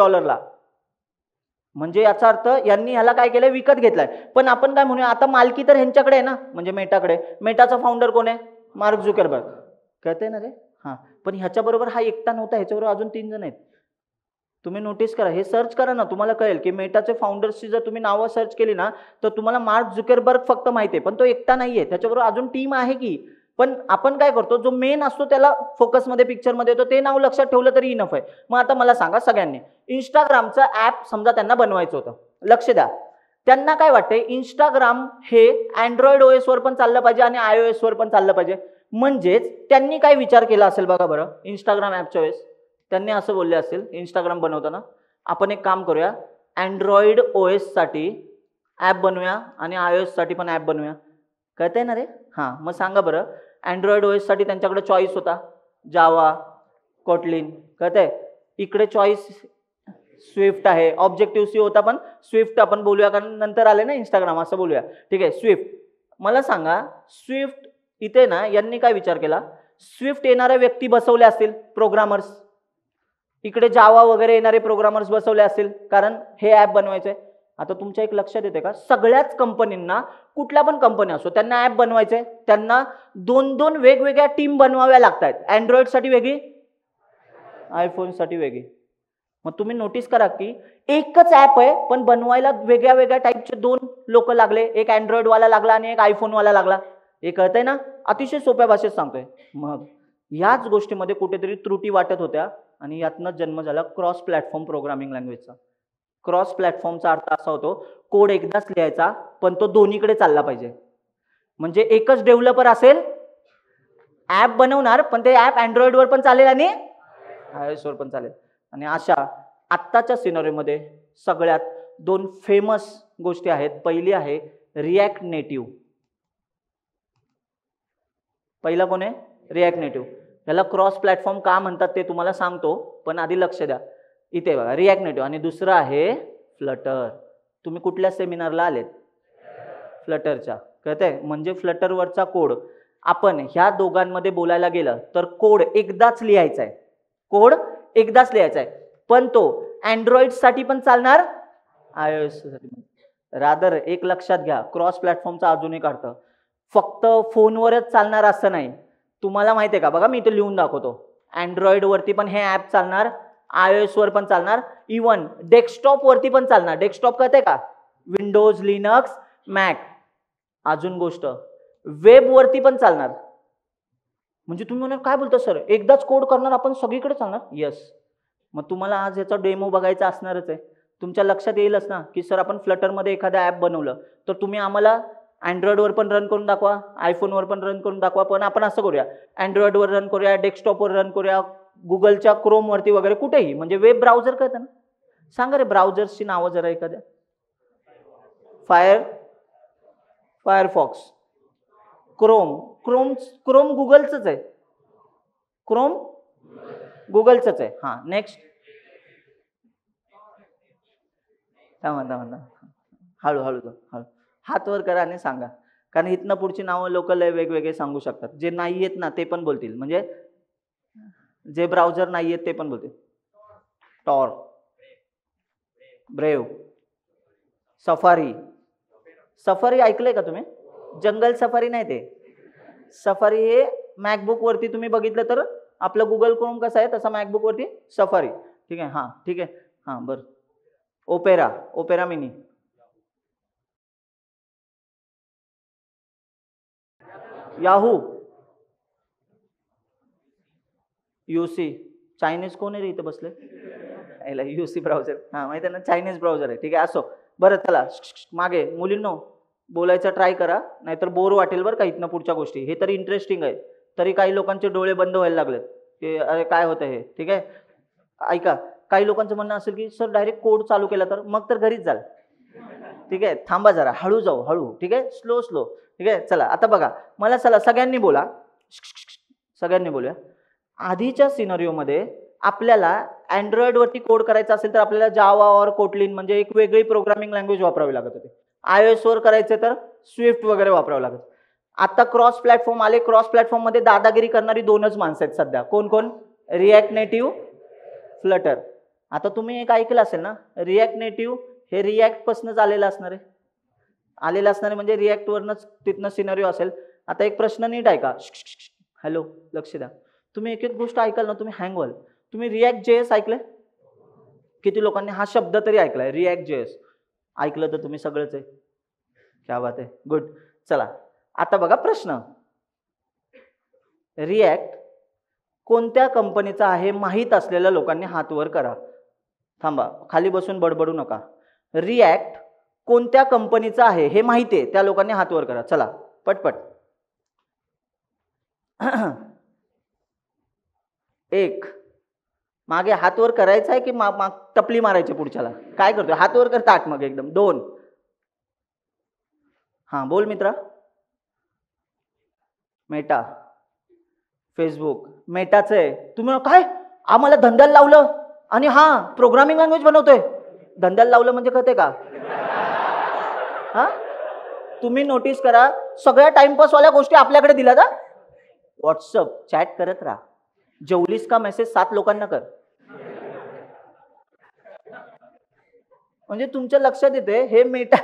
म्हणजे याचा अर्थ यांनी ह्याला काय केलंय, विकत घेतलाय. पण आपण काय म्हणूया, आता मालकी तर ह्यांच्याकडे आहे ना, म्हणजे मेटाकडे. मेटाचा फाउंडर कोण आहे? Mark Zuckerberg. कळतंय ना रे. हा, पण ह्याच्या बरोबर हा एकटा नव्हता, ह्याच्याबरोबर अजून 3 जण आहेत. तुम्ही नोटीस करा, हे सर्च करा ना, तुम्हाला कळेल की मेटाचे फाउंडर्सची जर तुम्ही नावं सर्च केली ना, तर तुम्हाला मार्क झुकरबर्ग फक्त माहिती आहे, पण तो एकटा नाहीये, त्याच्याबरोबर अजून टीम आहे की. पण आपण काय करतो, जो मेन असतो त्याला फोकसमध्ये, पिक्चरमध्ये येतो, ते नाव लक्षात ठेवलं तरी इनफ आहे. मग आता मला सांगा सगळ्यांनी, इंस्टाग्रामचं ऍप समजा त्यांना बनवायचं होतं. लक्ष द्या, त्यांना काय वाटतंय, इंस्टाग्राम हे अँड्रॉइड ओएस वर पण चाललं पाहिजे आणि iOS वर पण चाललं पाहिजे. म्हणजेच त्यांनी काय विचार केला असेल बघा बरं, इंस्टाग्राम ऍपच्या वेळेस त्यांनी असं बोलले असेल, इंस्टाग्राम बनवताना, आपण एक काम करूया, अँड्रॉइड ओएस साठी ऍप बनवूया आणि iOS साठी पण ऍप बनवूया. कळतंय ना रे. हां, मग सांगा बरं, अँड्रॉइड ओएस साठी त्यांच्याकडे चॉईस होता जावा, कोटलिन. कळतंय, इकडे चॉईस स्विफ्ट आहे. ऑब्जेक्टिव्ह सी होता, पण स्विफ्ट आपण बोलूया कारण नंतर आले ना इंस्टाग्राम, असं बोलूया. ठीक आहे, स्विफ्ट. मला सांगा, स्विफ्ट इथे ना यांनी काय विचार केला, स्विफ्ट येणाऱ्या व्यक्ती बसवले असतील, प्रोग्रामर्स. इकडे जावा वगैरे येणारे प्रोग्रामर्स बसवले असतील, कारण हे ऍप बनवायचंय. आता तुमच्या एक लक्षात येते का, सगळ्याच कंपनींना, कुठल्या पण कंपनी असो, त्यांना ऍप बनवायचंय, त्यांना 2-2 वेगवेगळ्या टीम बनवाव्या लागतात. अँड्रॉइड साठी वेगळी, आयफोन साठी वेगळी. मग तुम्ही नोटीस करा की एकच ऍप आहे, पण बनवायला वेगळ्या वेगळ्या टाईपचे 2 लोक लागले. एक अँड्रॉइड वाला लागला आणि एक आयफोन वाला लागला. हे कळतंय ना, अतिशय सोप्या भाषेत सांगतोय. मग याच गोष्टीमध्ये कुठेतरी त्रुटी वाटत होत्या आणि यातनं जन्म झाला क्रॉस प्लॅटफॉर्म प्रोग्रामिंग लँग्वेजचा. क्रॉस प्लॅटफॉर्मचा अर्थ असा होतो, कोड एकदाच लिहायचा, पण तो दोन्हीकडे चालला पाहिजे. म्हणजे एकच डेव्हलपर असेल, ऍप बनवणार, पण ते ऍप अँड्रॉइड वर पण चालेल आणि iOS वर पण चालेल. आणि अशा आत्ताच्या सिनारिओमध्ये सगळ्यात 2 फेमस गोष्टी आहेत. पहिली आहे रिॲक्ट नेटिव्ह. पहिला कोण आहे? React native. याला क्रॉस प्लॅटफॉर्म का म्हणतात ते तुम्हाला सांगतो, पण आधी लक्ष द्या. इथे बघा रिॲक्ट नेटिव्ह. आणि दुसरं आहे फ्लटर. तुम्ही कुठल्या सेमिनारला आलेत? फ्लटरच्या. कळतंय? म्हणजे फ्लटरवरचा कोड आपण ह्या दोघांमध्ये बोलायला गेलं तर कोड एकदाच लिहायचा आहे. कोड एकदाच लिहायचा आहे, पण तो अँड्रॉइड साठी पण चालणार, iOS साठी. रादर एक लक्षात घ्या, क्रॉस प्लॅटफॉर्मचा अजून एक अर्थ फक्त फोनवरच चालणार असं नाही. तुम्हाला माहिती आहे का? बघा मी इथे लिहून दाखवतो. अँड्रॉइड वरती पण हे ॲप चालणार, iOS वर पण चालणार, इवन डेस्कटॉप वरती पण चालणार. डेस्कटॉप कळते का? Windows, Linux, Mac. अजून गोष्ट वेब वरती पण चालणार. म्हणजे तुम्ही म्हणाल काय बोलता सर, एकदाच कोड करणार आपण सगळीकडे चालणार? यस. मग तुम्हाला आज याचा डेमो बघायचा असणारच आहे. तुमच्या लक्षात येईलच ना की सर आपण फ्लटरमध्ये एखादा ॲप बनवलं तर तुम्ही आम्हाला अँड्रॉइडवर पण रन करून दाखवा, आयफोनवर पण रन करून दाखवा. पण आपण असं करूया, अँड्रॉइडवर रन करूया, डेस्कटॉपवर रन करूया, गुगलच्या क्रोमवरती वगैरे कुठेही. म्हणजे वेब ब्राउझर कळतं ना? सांगा रे ब्राउझर्सची नावं जरा एखाद्या. फायरफॉक्स, क्रोम गुगलचंच आहे. क्रोम गुगलचंच आहे. हां, नेक्स्ट. थांबा हळू हात वर करा आणि सांगा, कारण इथनं पुढची नावं लोक लय वेगवेगळे सांगू शकतात. जे नाही येत ना ते पण बोलतील, म्हणजे जे ब्राउझर नाही येत ते पण बोलतील. टॉर, ब्रेव, सफारी ऐकलंय का तुम्ही? जंगल सफारी नाही, ते सफारी हे मॅकबुक वरती तुम्ही बघितलं तर आपलं गुगल क्रोम कसं आहे तसा मॅकबुक वरती सफारी. ठीक आहे. हां ठीक आहे. हां बरं. Opera mini, Yahoo, UC. Chinese कोण आहे रे इथं बसले? UC browser. हां माहिती आहे ना, चायनीज ब्राउझर आहे. ठीक आहे असो. बरं चला मागे. मुलींनो बोलायचा ट्राय करा, नाहीतर बोर वाटेल बरं का इथनं पुढच्या गोष्टी. हे तरी इंटरेस्टिंग आहे, तरी काही लोकांचे डोळे बंद व्हायला लागलेत की अरे काय होतं हे. ठीक आहे ऐका, काही लोकांचं म्हणणं असेल की सर डायरेक्ट कोड चालू केला तर मग तर घरीच जाल. ठीक आहे थांबा जरा, हळू जाऊ, हळू. ठीक आहे स्लो. ठीक आहे चला आता बघा, मला चला सगळ्यांनी बोला, सगळ्यांनी बोलूया. आधीच्या सिनारिओमध्ये आपल्याला अँड्रॉइड वरती कोड करायचा असेल तर आपल्याला जावा और कोटलिन म्हणजे एक वेगळी प्रोग्रामिंग लँग्वेज वापरावी लागत होती. iOS वर करायचे तर स्विफ्ट वगैरे वापरावं लागत. आता क्रॉस प्लॅटफॉर्म आले. क्रॉस प्लॅटफॉर्म मध्ये दादागिरी करणारी 2च माणसं आहेत सध्या. कोण? React native, Flutter. आता तुम्ही एक ऐकलं असेल ना, रिॲक्ट नेटिव्ह हे रिॲक्ट पासूनच आलेलं असणार आहे. म्हणजे रिॲक्ट वरनच तिथनं सिनारिओ असेल. आता एक प्रश्न नीट ऐका. हॅलो लक्ष द्या. तुम्ही एक गोष्ट ऐकाल ना तुम्ही हँग व्हाल. तुम्ही रिॲक्ट जेएस ऐकलंय? किती लोकांनी हा शब्द तरी ऐकलाय? रिॲक्ट जेएस ऐकलं तर तुम्ही सगळंच आहे. क्या बात आहे, गुड. चला आता बघा प्रश्न. रिॲक्ट कोणत्या कंपनीचा आहे माहीत असलेल्या लोकांनी हात वर करा. थांबा, खाली बसून बडबडू नका. रिॲक्ट कोणत्या कंपनीचा आहे हे माहिती आहे त्या लोकांनी हात वर करा. चला पटपट. एक, मागे हात वर करायचा आहे की टपली मारायची पुढच्याला? काय करतोय? हात वर कर ताट मग एकदम. 2. हां बोल मित्रा. Meta, Facebook. मेटाच आहे. तुम्ही काय आम्हाला धंद्याला लावलं आणि हा प्रोग्रामिंग लँग्वेज बनवतोय? धंद्याला लावलं म्हणजे कळते का? हा तुम्ही नोटीस करा, सगळ्या टाइमपास वाल्या गोष्टी आपल्याकडे दिल्या का? व्हॉट्सअप चॅट करत राहा. जेवलीस का मेसेज 7 लोकांना कर. म्हणजे तुमच्या लक्षात येते हे मेटा.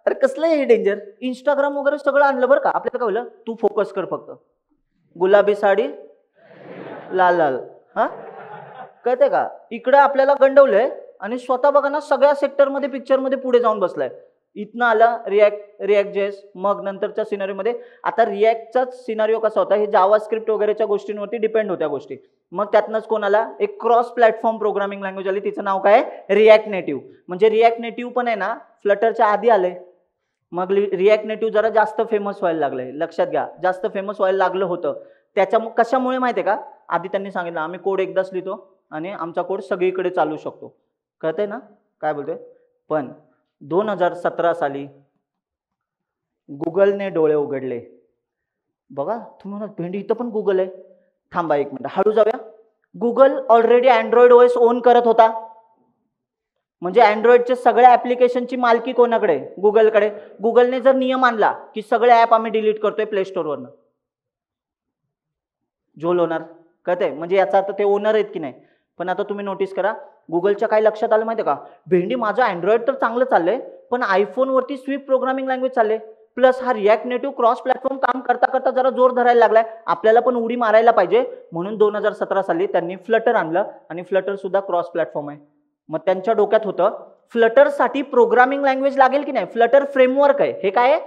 अरे कसलं हे डेंजर. इंस्टाग्राम वगैरे सगळं आणलं बरं का. आपल्याला काय होईल, तू फोकस कर फक्त. गुलाबी साडी लाल लाल. हा कळते का? इकडे आपल्याला गंडवलंय आणि स्वतः बघा ना सगळ्या सेक्टरमध्ये पिक्चरमध्ये पुढे जाऊन बसलाय. इथनं आला रिॲक्ट जेएस. मग नंतरच्या सिनारिओमध्ये आता रिॲक्टचाच सिनारिओ कसा होता, हे जावा स्क्रिप्ट वगैरेच्या गोष्टींवरती डिपेंड होत्या गोष्टी. मग त्यातनंच कोण आला, एक क्रॉस प्लॅटफॉर्म प्रोग्रामिंग लँग्वेज आली. तिचं नाव काय? React native. म्हणजे रिॲक्ट नेटिव्ह पण आहे ना फ्लटरच्या आधी आले. मग रिॲक्ट नेटिव्ह जरा जास्त फेमस व्हायला लागले. लक्षात घ्या, जास्त फेमस व्हायला लागलं होतं. त्याच्या कशामुळे माहिती आहे का? आधी त्यांनी सांगितलं आम्ही कोड एकदाच लिहितो आणि आमचा कोड सगळीकडे चालू शकतो. कळतंय ना काय बोलतोय? पण 2017 साली गुगलने डोळे उघडले. बघा तुम्ही म्हणा भेंडी इथं पण गुगल आहे. थांबा एक मिनिट, हळू जाऊया. Google already Android OS on करत होता. म्हणजे अँड्रॉइडच्या सगळ्या ऍप्लिकेशनची मालकी कोणाकडे? गुगलकडे. गुगलने जर नियम आणला की सगळे ऍप आम्ही डिलीट करतोय प्ले स्टोअरवरनं, झोल होणार. कळतंय? म्हणजे याचा अर्थ ते ओनर आहेत की नाही. पण आता तुम्ही नोटीस करा, गुगलच्या काय लक्षात आलं माहिती आहे का? भेंडी माझं अँड्रॉइड तर चांगलं चाललंय, पण आयफोनवरती स्विफ्ट प्रोग्रामिंग लँग्वेज चालले, प्लस हा रिॲक्ट नेटिव्ह क्रॉस प्लॅटफॉर्म काम करता करता जरा जोर धरायला लागलाय, आपल्याला पण उडी मारायला पाहिजे. म्हणून 2017 साली त्यांनी फ्लटर आणलं आणि फ्लटर सुद्धा क्रॉस प्लॅटफॉर्म आहे. मग त्यांच्या डोक्यात होतं फ्लटरसाठी प्रोग्रामिंग लँग्वेज लागेल की नाही. फ्लटर फ्रेमवर्क आहे. हे काय आहे?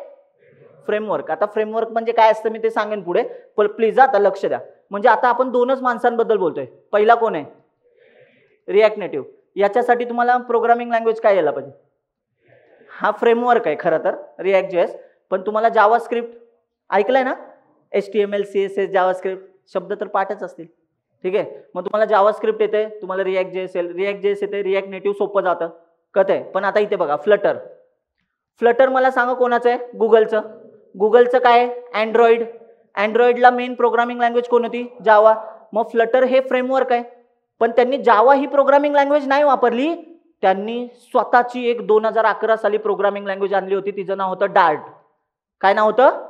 फ्रेमवर्क. आता फ्रेमवर्क म्हणजे काय असतं मी ते सांगेन पुढे, पण प्लीज आता लक्ष द्या. म्हणजे आता आपण दोनच माणसांबद्दल बोलतोय. पहिला कोण आहे? React native. याच्यासाठी तुम्हाला प्रोग्रामिंग लँग्वेज काय यायला पाहिजे? हा फ्रेमवर्क आहे खरं तर रिॲक्ट जेएस. पण तुम्हाला जावास्क्रिप्ट ऐकलंय ना? HTML CSS जावास्क्रिप्ट शब्द तर पाठच असतील. ठीक आहे. मग तुम्हाला जावास्क्रिप्ट येते, तुम्हाला रिॲक्ट जेएस येते, रिॲक्ट नेटिव्ह सोपं जातं. कळतंय? पण आता इथे बघा फ्लटर. फ्लटर मला सांगा कोणाचं आहे? गुगलचं. गुगलचं काय आहे? अँड्रॉइड. अँड्रॉइडला मेन प्रोग्रामिंग लँग्वेज कोण होती? जावा. मग फ्लटर हे फ्रेमवर्क आहे. पण त्यांनी जावा ही प्रोग्रामिंग लँग्वेज नाही वापरली, त्यांनी स्वतःची एक 2011 साली प्रोग्रामिंग लँग्वेज आणली होती. तिचं नाव होतं डार्ट. काय नाव होतं?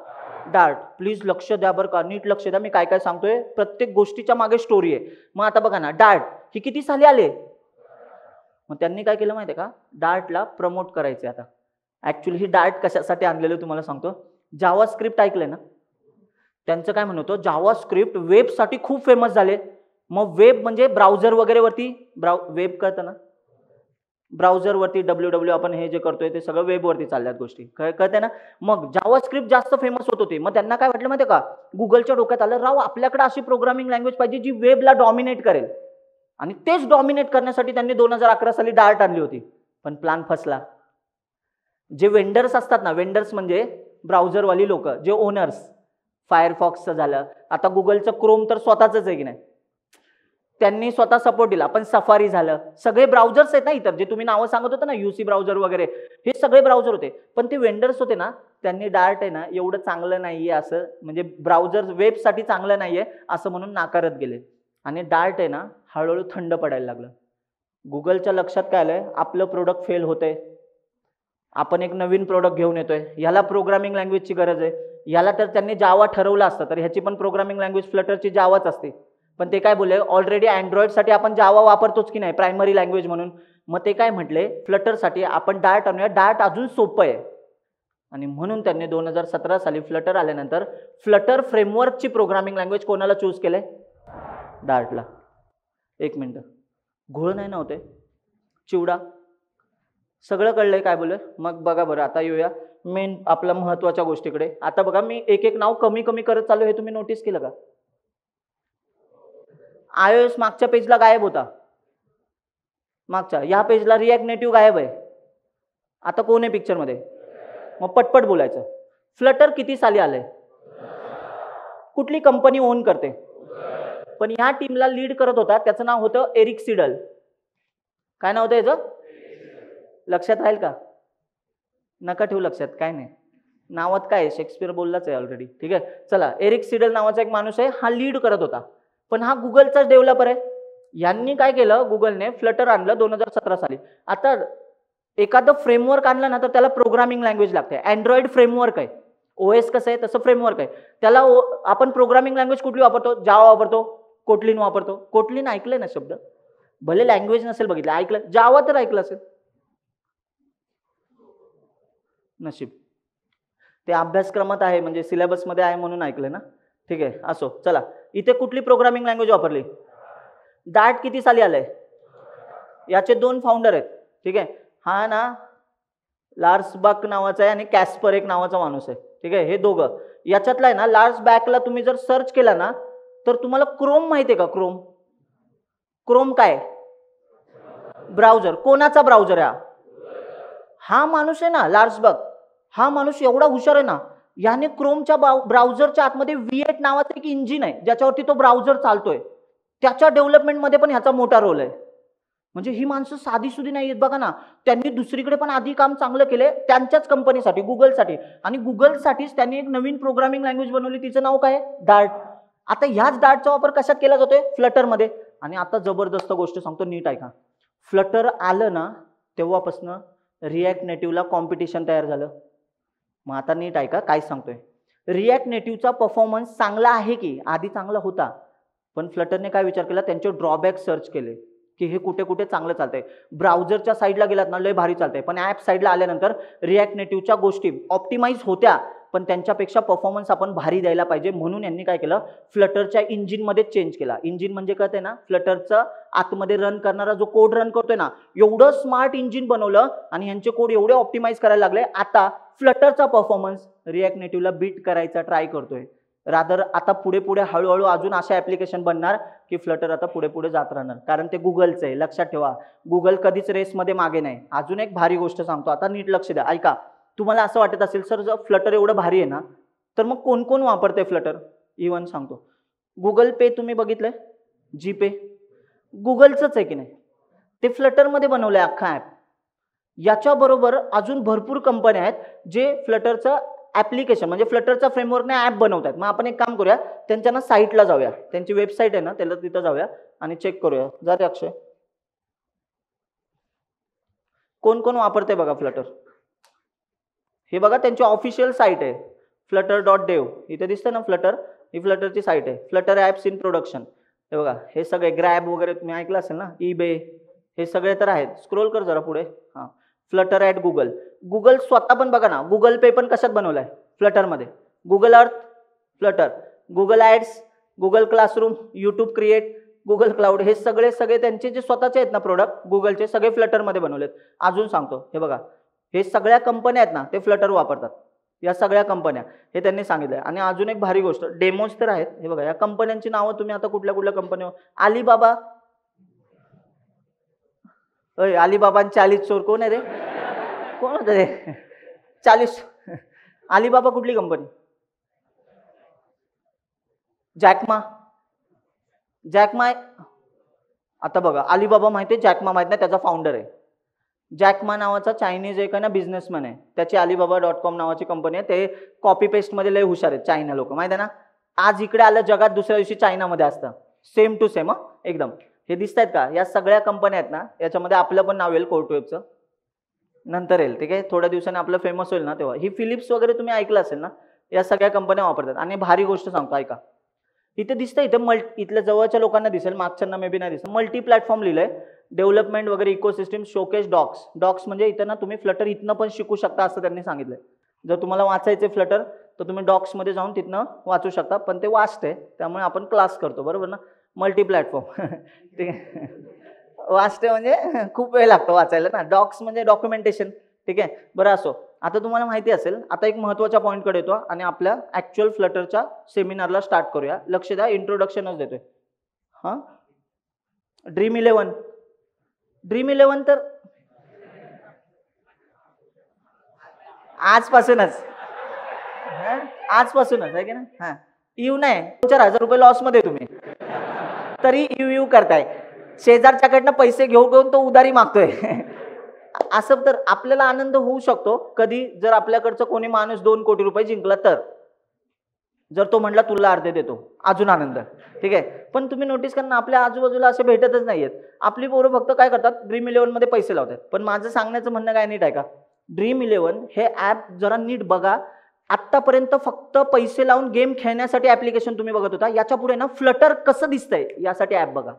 डार्ट. प्लीज लक्ष द्या बरं का, नीट लक्ष द्या मी काय काय सांगतोय. प्रत्येक गोष्टीच्या मागे स्टोरी आहे. मग आता बघा ना, डार्ट ही किती साली आले? मग त्यांनी काय केलं माहिती आहे का? डार्टला प्रमोट करायचे. आता ऍक्च्युली ही डार्ट कशासाठी आणलेलं तुम्हाला सांगतो. जावास्क्रिप्ट ऐकलंय ना? त्यांचं काय म्हणतो, जावास्क्रिप्ट वेबसाठी खूप फेमस झाले. मग वेब म्हणजे ब्राउझर वगैरे वरती, वेब कळतं ना? ब्राउझरवरती WWW आपण हे जे करतोय ते सगळं वेबवरती चालल्यात गोष्टी. कळते ना? मग जावास्क्रिप्ट जास्त फेमस होत होती. मग त्यांना काय वाटलं माहिती का? गुगलच्या डोक्यात आलं, राव आपल्याकडे अशी प्रोग्रामिंग लँग्वेज पाहिजे जी वेबला डॉमिनेट करेल. आणि तेच डॉमिनेट करण्यासाठी त्यांनी 2011 साली डार्ट आणली होती. पण प्लॅन फसला. जे वेंडर्स असतात ना, वेंडर्स म्हणजे ब्राउझरवाली लोक, जे ओनर्स, फायरफॉक्सचं झालं, आता गुगलचं क्रोम तर स्वतःच आहे की नाही, त्यांनी स्वतः सपोर्ट दिला. पण सफारी झालं, सगळे ब्राउझर्स आहेत ना इतर जे तुम्ही नावं सांगत होता ना, UC ब्राउझर वगैरे, हे सगळे ब्राउझर होते. पण ते वेंडर्स होते ना, त्यांनी डार्ट आहे ना एवढं चांगलं नाहीये असं, म्हणजे ब्राउझर वेबसाठी चांगलं नाहीये असं म्हणून नाकारत गेले. आणि डार्ट आहे ना हळूहळू थंड पडायला लागलं. गुगलच्या लक्षात काय आलंय, आपलं प्रोडक्ट फेल होतंय, आपण एक नवीन प्रोडक्ट घेऊन येतोय, ह्याला प्रोग्रामिंग लँग्वेजची गरज आहे. याला तर त्यांनी जावा ठरवलं असतं तर ह्याची पण प्रोग्रामिंग लँग्वेज फ्लटरची जावाच असते. पण ते काय बोलले, ऑलरेडी अँड्रॉइडसाठी आपण जावा वापरतोच की नाही प्रायमरी लँग्वेज म्हणून. मग ते काय म्हटले, फ्लटरसाठी आपण डार्ट आणूया, डार्ट अजून सोपं आहे. आणि म्हणून त्यांनी 2017 साली फ्लटर आल्यानंतर फ्लटर फ्रेमवर्कची प्रोग्रामिंग लँग्वेज कोणाला चूज केले? डार्टला. एक मिनिट, घोळ नाही ना होते, चिवडा. सगळं कळलंय काय बोलले? मग बघा बरं, आता येऊया मेन आपल्या महत्वाच्या गोष्टीकडे. आता बघा मी एक एक नाव कमी कमी करत चालू, हे तुम्ही नोटीस केलं का? iOS मागच्या पेजला गायब होता, मागच्या या पेजला रिॲक्ट नेटिव्ह गायब आहे. आता कोण आहे पिक्चर मध्ये? मग पटपट बोलायचं. फ्लटर किती साली आलंय? कुठली कंपनी ओन करते? पण ह्या टीमला लीड करत होता, त्याचं नाव होतं एरिक सिडल. काय नाव होतं याचं? लक्षात राहील का? नका ठेवू लक्षात, काय नाही, नावात काय शेक्सपियर बोललाच आहे ऑलरेडी. ठीक आहे, चला. एरिक सिडल नावाचा एक माणूस आहे, हा लीड करत होता. पण हा गुगलचाच डेव्हलपर आहे. यांनी काय केलं, गुगलने फ्लटर आणलं 2017 साली. आता एखादं फ्रेमवर्क आणलं ना तर त्याला प्रोग्रामिंग लँग्वेज लागते. अँड्रॉइड फ्रेमवर्क आहे, OS कसं आहे तसं फ्रेमवर्क आहे. त्याला आपण प्रोग्रामिंग लँग्वेज कुठली वापरतो? जावा वापरतो, कोटलिन वापरतो. कोटलिन ऐकलंय ना शब्द? भले लँग्वेज नसेल बघितलं, ऐकलं. जावा तर ऐकलं असेल, नशीब ते अभ्यासक्रमात आहे, म्हणजे सिलेबसमध्ये आहे म्हणून ऐकलं ना. ठीक आहे, असो. चला, इथे कुठली प्रोग्रामिंग लँग्वेज वापरली? डार्ट किती साली आलंय? याचे 2 फाउंडर आहेत. ठीक आहे, हा ना लार्स बक नावाचा आहे आणि कॅस्पर एक नावाचा माणूस आहे. ठीक आहे, हे दोघं. याच्यातला आहे ना लार्स बॅकला तुम्ही जर सर्च केला ना तर तुम्हाला क्रोम माहिती आहे का? क्रोम, क्रोम काय? ब्राउझर. कोणाचा ब्राउझर आहे हा माणूस आहे ना लार्स बक. हा माणूस एवढा हुशार आहे ना, याने क्रोमच्या ब्राउझरच्या आतमध्ये V8 नावाचं एक इंजिन आहे ज्याच्यावरती तो ब्राउझर चालतोय. त्याच्या डेव्हलपमेंटमध्ये पण ह्याचा मोठा रोल आहे. म्हणजे ही माणसं साधी सुधी नाही आहेत बघा ना, त्यांनी दुसरीकडे पण आधी काम चांगलं केले त्यांच्याच कंपनीसाठी, गुगलसाठी. आणि गुगलसाठीच त्यांनी एक नवीन प्रोग्रामिंग लँग्वेज बनवली, तिचं नाव काय आहे? डार्ट. आता ह्याच डार्टचा वापर कशात केला जातोय? फ्लटरमध्ये. आणि आता जबरदस्त गोष्ट सांगतो, नीट ऐका. फ्लटर आलं ना तेव्हापासून रिॲक्ट नेटिव्हला कॉम्पिटिशन तयार झालं. मग आता नीट ऐका काय सांगतोय. रिॲक्ट नेटिव्हचा परफॉर्मन्स चांगला आहे की आधी चांगला होता, पण फ्लटरने काय विचार केला, त्यांचे ड्रॉबॅक सर्च केले की हे कुठे कुठे चांगलं चालतंय. ब्राउझरच्या साईडला गेलात ना लय भारी चालतंय, पण ॲप साईडला आल्यानंतर रिॲक्ट नेटिव्हच्या गोष्टी ऑप्टिमाइज होत्या, पण त्यांच्यापेक्षा परफॉर्मन्स आपण भारी द्यायला पाहिजे. म्हणून यांनी काय केलं, फ्लटरच्या इंजिनमध्ये चेंज केला. इंजिन म्हणजे कळतंय ना, फ्लटरचा आतमध्ये रन करणारा जो कोड रन करतोय ना, एवढं स्मार्ट इंजिन बनवलं आणि यांचे कोड एवढे ऑप्टिमाइज करायला लागले. आता फ्लटरचा परफॉर्मन्स रिॲक्ट नेटिव्हला बीट करायचा ट्राय करतोय. रादर आता पुढे पुढे हळूहळू अजून अशा ॲप्लिकेशन बनणार की फ्लटर आता पुढे पुढे जात राहणार, कारण ते गुगलचं आहे. लक्षात ठेवा, गुगल कधीच रेसमध्ये मागे नाही. अजून एक भारी गोष्ट सांगतो, आता नीट लक्ष द्या, ऐका. तुम्हाला असं वाटत असेल सर जर फ्लटर एवढं भारी आहे ना, तर मग कोण कोण वापरते फ्लटर? इव्हन सांगतो, गुगल पे तुम्ही बघितलंय, जीपे गुगलचंच आहे की नाही, ते फ्लटरमध्ये बनवलंय अख्खा ॲप. याच्याबरोबर अजून भरपूर कंपन्या आहेत जे फ्लटरचं ॲप्लिकेशन म्हणजे फ्लटरचा फ्रेमवर्कने ॲप बनवतात. मग आपण एक काम करूया, त्यांच्या ना साईटला जाऊया, त्यांची वेबसाईट आहे ना, त्याला तिथं जाऊया आणि चेक करूया. जा रे अक्षय, कोण कोण वापरते बघा फ्लटर. हे बघा त्यांची ऑफिशियल साईट आहे, flutter.dev. इथे दिसतं ना फ्लटर, ही फ्लटरची साईट आहे. Flutter apps in production. हे बघा, हे सगळे ग्रॅब वगैरे तुम्ही ऐकलं असेल ना, ईबे, हे सगळे तर आहेत. स्क्रोल कर जरा पुढे. हां, फ्लटर ॲट गुगल. गुगल स्वतः पण बघा ना, गुगल पे पण कशात बनवलाय? फ्लटरमध्ये. गुगल अर्थ Flutter, Google ads, Google classroom, YouTube create, Google cloud, हे सगळे त्यांचे जे स्वतःचे आहेत ना प्रोडक्ट गुगलचे, सगळे फ्लटरमध्ये बनवलेत. अजून सांगतो, हे बघा, हे सगळ्या कंपन्या आहेत ना, ते फ्लटर वापरतात. या सगळ्या कंपन्या, हे त्यांनी सांगितलंय. आणि अजून एक भारी गोष्ट, डेमोज तर आहेत. हे बघा, या कंपन्यांची नावं तुम्ही आता कुठल्या कुठल्या कंपन्या, अलिबाबा, अलिबाबा 40 चोर कोण आहे रे? कोण होतं रे? 40 अलिबाबा कुठली कंपनी? जॅकमा. जॅकमा आता बघा, अलिबाबा माहिती आहे, जॅकमा माहित नाही, त्याचा फाउंडर आहे. जॅकमा नावाचा चायनीज एक आहे ना बिझनेसमॅन आहे, त्याची अलिबाबा.com नावाची कंपनी आहे. ते कॉपी पेस्टमध्ये लय हुशार आहेत चायना लोक, माहिती आहे ना. आज इकडे आलं जगात, दुसऱ्या दिवशी चायनामध्ये असतं. सेम टू सेम एकदम. हे दिसत आहेत का, या सगळ्या कंपन्या आहेत ना, याच्यामध्ये आपलं पण नाव येईल कोर्टवेबचं, नंतर येईल. ठीक आहे, थोड्या दिवसांनी आपलं फेमस होईल ना तेव्हा. ही फिलिप्स वगैरे तुम्ही ऐकलं असेल ना, या सगळ्या कंपन्या वापरतात. आणि भारी गोष्ट सांगतो, ऐका. इथे दिसतं, इथे इथल्या जवळच्या लोकांना दिसेल, मागच्यांना मे बी नाही दिसेल. मल्टी प्लॅटफॉर्म लिहिलंय, डेव्हलपमेंट वगैरे इकोसिस्टम, शोकेस डॉक्स. डॉक्स म्हणजे इथं ना तुम्ही फ्लटर इथनं पण शिकू शकता असं त्यांनी सांगितलंय. जर तुम्हाला वाचायचे फ्लटर तर तुम्ही डॉक्समध्ये जाऊन तिथनं वाचू शकता, पण ते वाचते त्यामुळे आपण क्लास करतो, बरोबर ना. मल्टी प्लॅटफॉर्म ठीक आहे, वाचते म्हणजे खूप वेळ लागतो वाचायला ना. डॉक्स म्हणजे डॉक्युमेंटेशन. ठीक आहे, बरं असो. आता तुम्हाला माहिती असेल, आता एक महत्त्वाच्या पॉईंटकडे येतो आणि आपल्या ॲक्च्युअल फ्लटरच्या सेमिनारला स्टार्ट करूया. लक्ष द्या, इंट्रोडक्शनच देतोय. हां, ड्रीम 11. ड्रीम 11 तर आजपासूनच आहे की ना. हां, येऊ नाही, 4,000 रुपये लॉसमध्ये तुम्ही तरी यू करताय. शेजारच्याकडनं पैसे घेऊन तो उधारी मागतोय. असं तर आपल्याला आनंद होऊ शकतो कधी, जर आपल्याकडचं कोणी माणूस 2 कोटी रुपये जिंकला तर. जर तो म्हणला तुला अर्धे देतो, अजून आनंद. ठीक आहे, पण तुम्ही नोटीस करा ना, आपल्या आजूबाजूला असे भेटतच नाहीयेत. आपली पोरं फक्त काय करतात, ड्रीम 11 मध्ये पैसे लावतात. पण माझं सांगण्याचं म्हणणं काय, नीट आहे का, ड्रीम 11 हे ॲप जरा नीट बघा. आत्तापर्यंत फक्त पैसे लावून गेम खेळण्यासाठी ॲप्लिकेशन तुम्ही बघत होता. याच्या पुढे ना फ्लटर कसं दिसतंय यासाठी ॲप बघा.